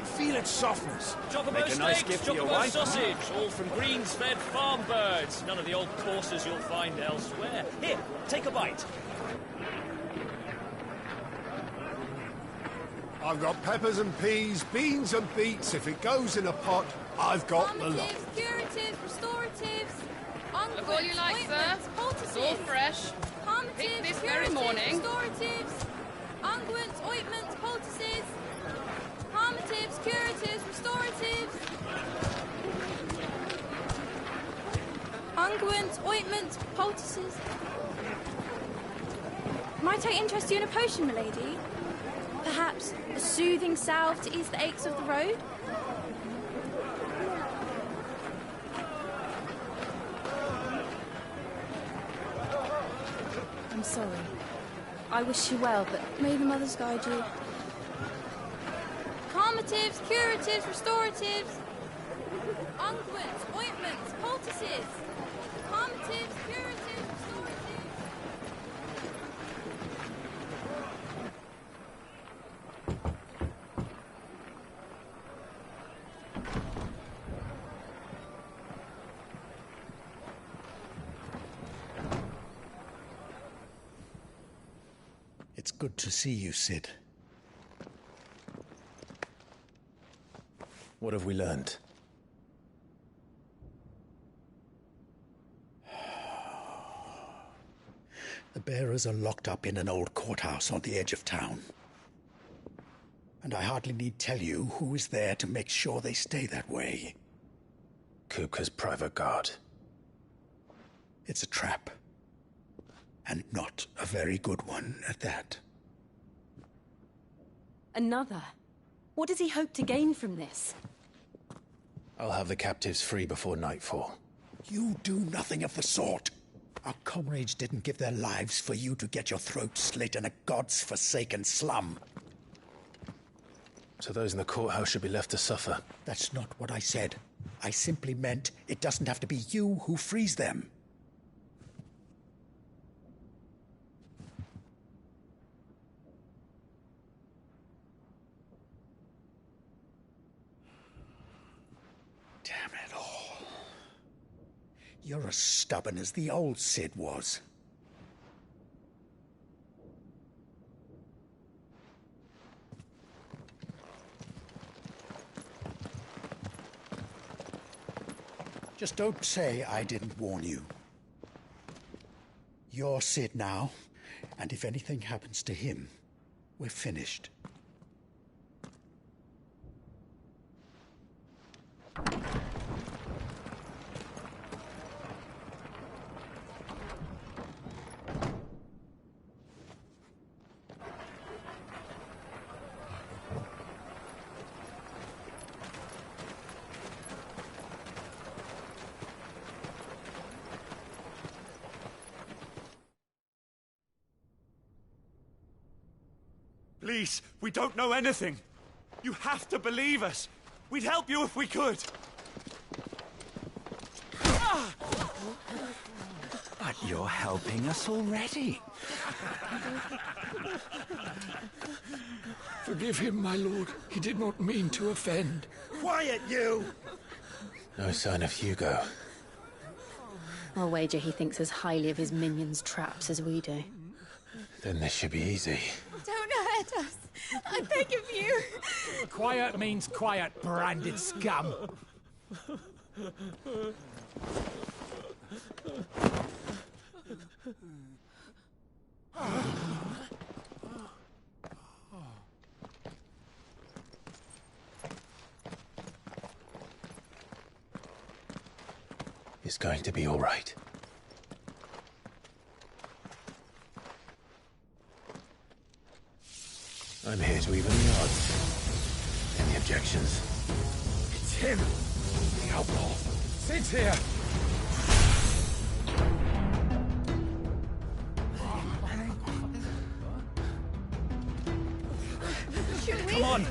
feel its softness. Chocobo Make a nice steaks, gift for your chocobo wife. sausage, all from greens-fed farm birds. None of the old coursers you'll find elsewhere. Here, take a bite. I've got peppers and peas, beans and beets. If it goes in a pot, I've got the lot. Curatives, restoratives, Look all you like, sir. It's all fresh. Picked this very morning. Restoratives, unguents, ointments, poultices, palmatives, curatives, restoratives, unguents, ointments, poultices. Might I interest you in a potion, milady? Perhaps a soothing salve to ease the aches of the road? I'm sorry. I wish you well, but may the mothers guide you. Calmatives, curatives, restoratives, unguents, ointments, poultices. Calmatives, curatives, restoratives. It's good to see you, Sid. What have we learned? The bearers are locked up in an old courthouse on the edge of town. And I hardly need tell you who is there to make sure they stay that way. Kupka's private guard. It's a trap. And not a very good one at that. Another? What does he hope to gain from this? I'll have the captives free before nightfall. You do nothing of the sort. Our comrades didn't give their lives for you to get your throat slit in a god's-forsaken slum. So those in the courthouse should be left to suffer. That's not what I said. I simply meant it doesn't have to be you who frees them. Damn it all. You're as stubborn as the old Sid was. Just don't say I didn't warn you. You're Sid now, And if anything happens to him, we're finished. Please, we don't know anything. You have to believe us. We'd help you if we could. But you're helping us already. Forgive him, my lord. He did not mean to offend. Quiet, you! No sign of Hugo. I'll wager he thinks as highly of his minions' traps as we do. Then this should be easy. Don't hurt us. I beg of you. Quiet means quiet, branded scum. It's going to be all right. I'm here to even the odds. Any objections? It's him, the outlaw. Sit here. Should we? Come on.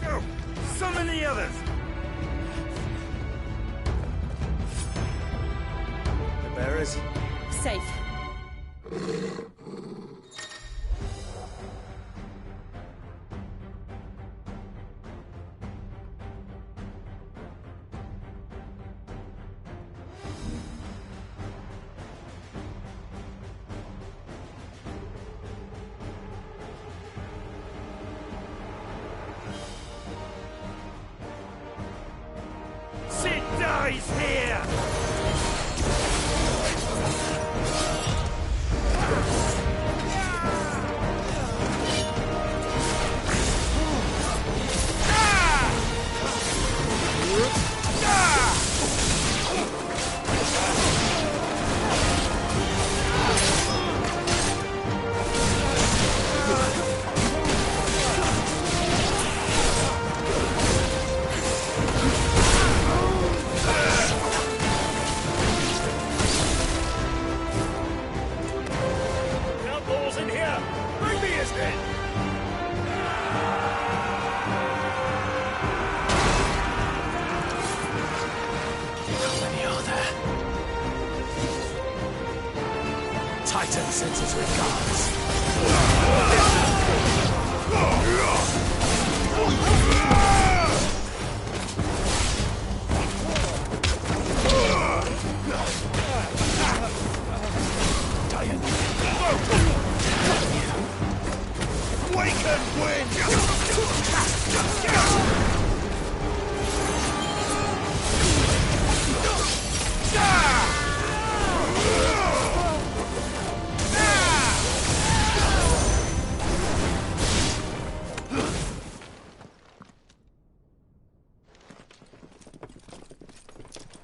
Go! Summon the others! The bearers? Safe. Sid dies here! Outlaws in here. Bring me his head. How many are there? Titan sends his regards. Awaken, wind!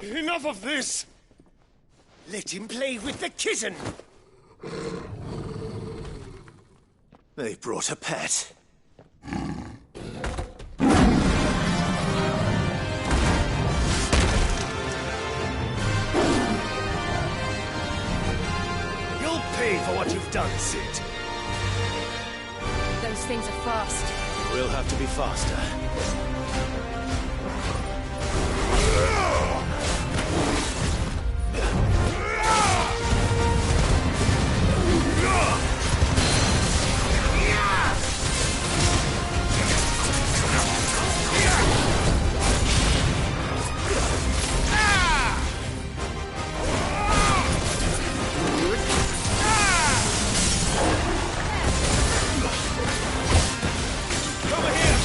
Enough of this! Let him play with the kitten! They brought a pet. You'll pay for what you've done, Sid. Those things are fast. We'll have to be faster. Over here!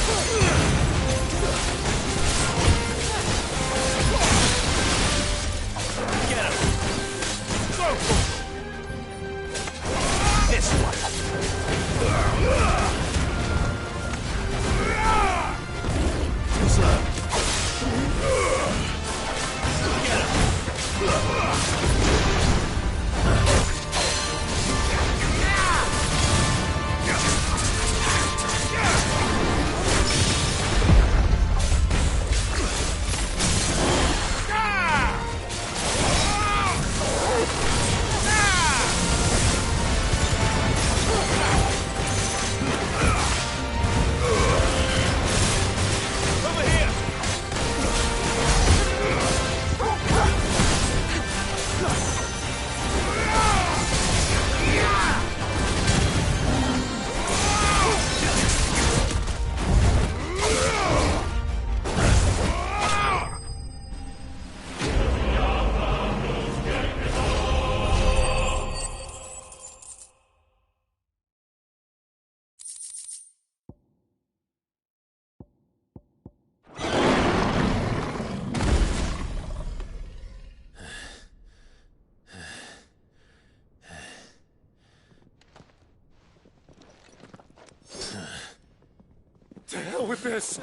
us!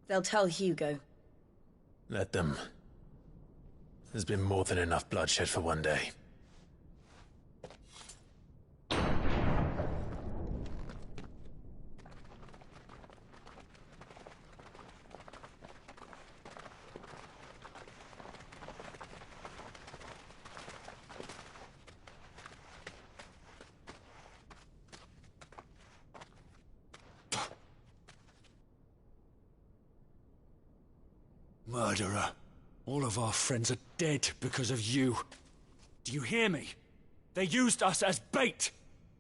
They'll tell Hugo. Let them. There's been more than enough bloodshed for one day. Murderer. All of our friends are dead because of you. Do you hear me? They used us as bait.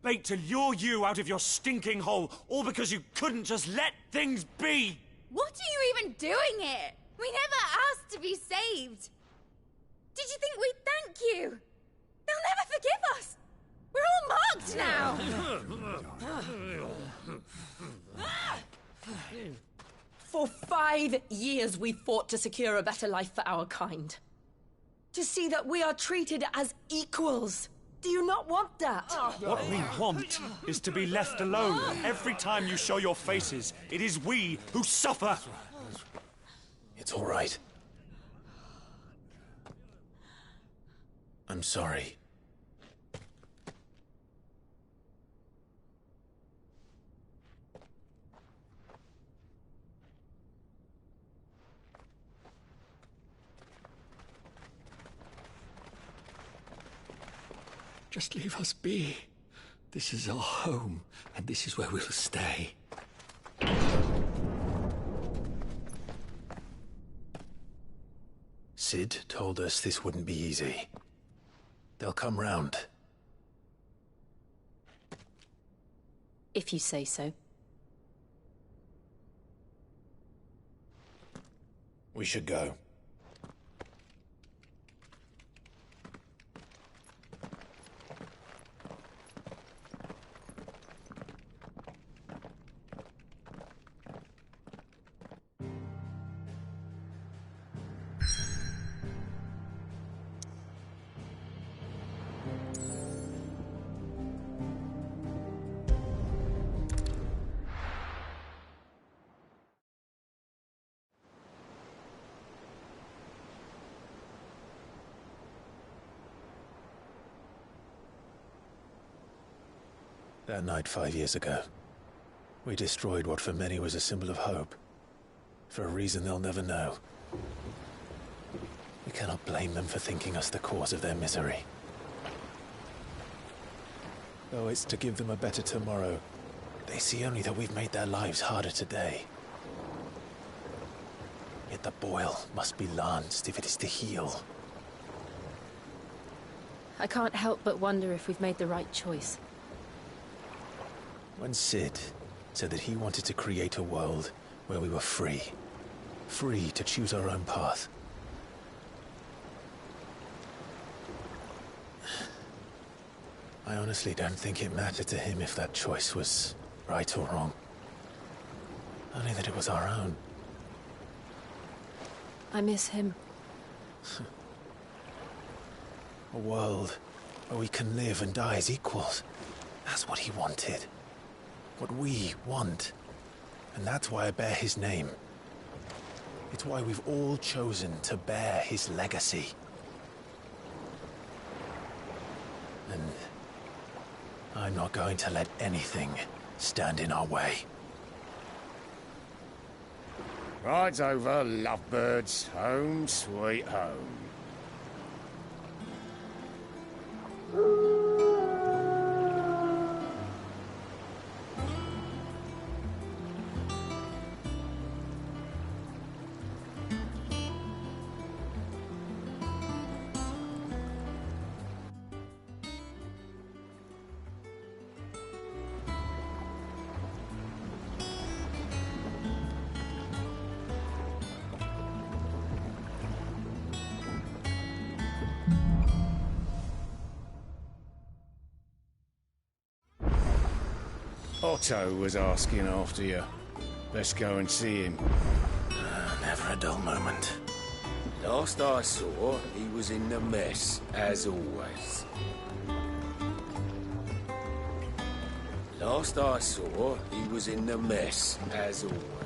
Bait to lure you out of your stinking hole, all because you couldn't just let things be. What are you even doing here? We never asked to be saved. Did you think we'd thank you? They'll never forgive us. We're all marked now. For 5 years we fought to secure a better life for our kind. To see that we are treated as equals. Do you not want that? What we want is to be left alone. Every time you show your faces, it is we who suffer. It's all right. I'm sorry. Just leave us be. This is our home, and this is where we'll stay. Sid told us this wouldn't be easy. They'll come round. If you say so. We should go. That night 5 years ago, we destroyed what for many was a symbol of hope. For a reason they'll never know. We cannot blame them for thinking us the cause of their misery. Though it's to give them a better tomorrow, they see only that we've made their lives harder today. Yet the boil must be lanced if it is to heal. I can't help but wonder if we've made the right choice. When Sid said that he wanted to create a world where we were free. Free to choose our own path. I honestly don't think it mattered to him if that choice was right or wrong. Only that it was our own. I miss him. A world where we can live and die as equals. That's what he wanted. What we want. And that's why I bear his name. It's why we've all chosen to bear his legacy. And I'm not going to let anything stand in our way. Rides over, lovebirds. Home, sweet home. Otto was asking after you. Let's go and see him. Never a dull moment. Last I saw, he was in the mess, as always. Last I saw, he was in the mess, as always.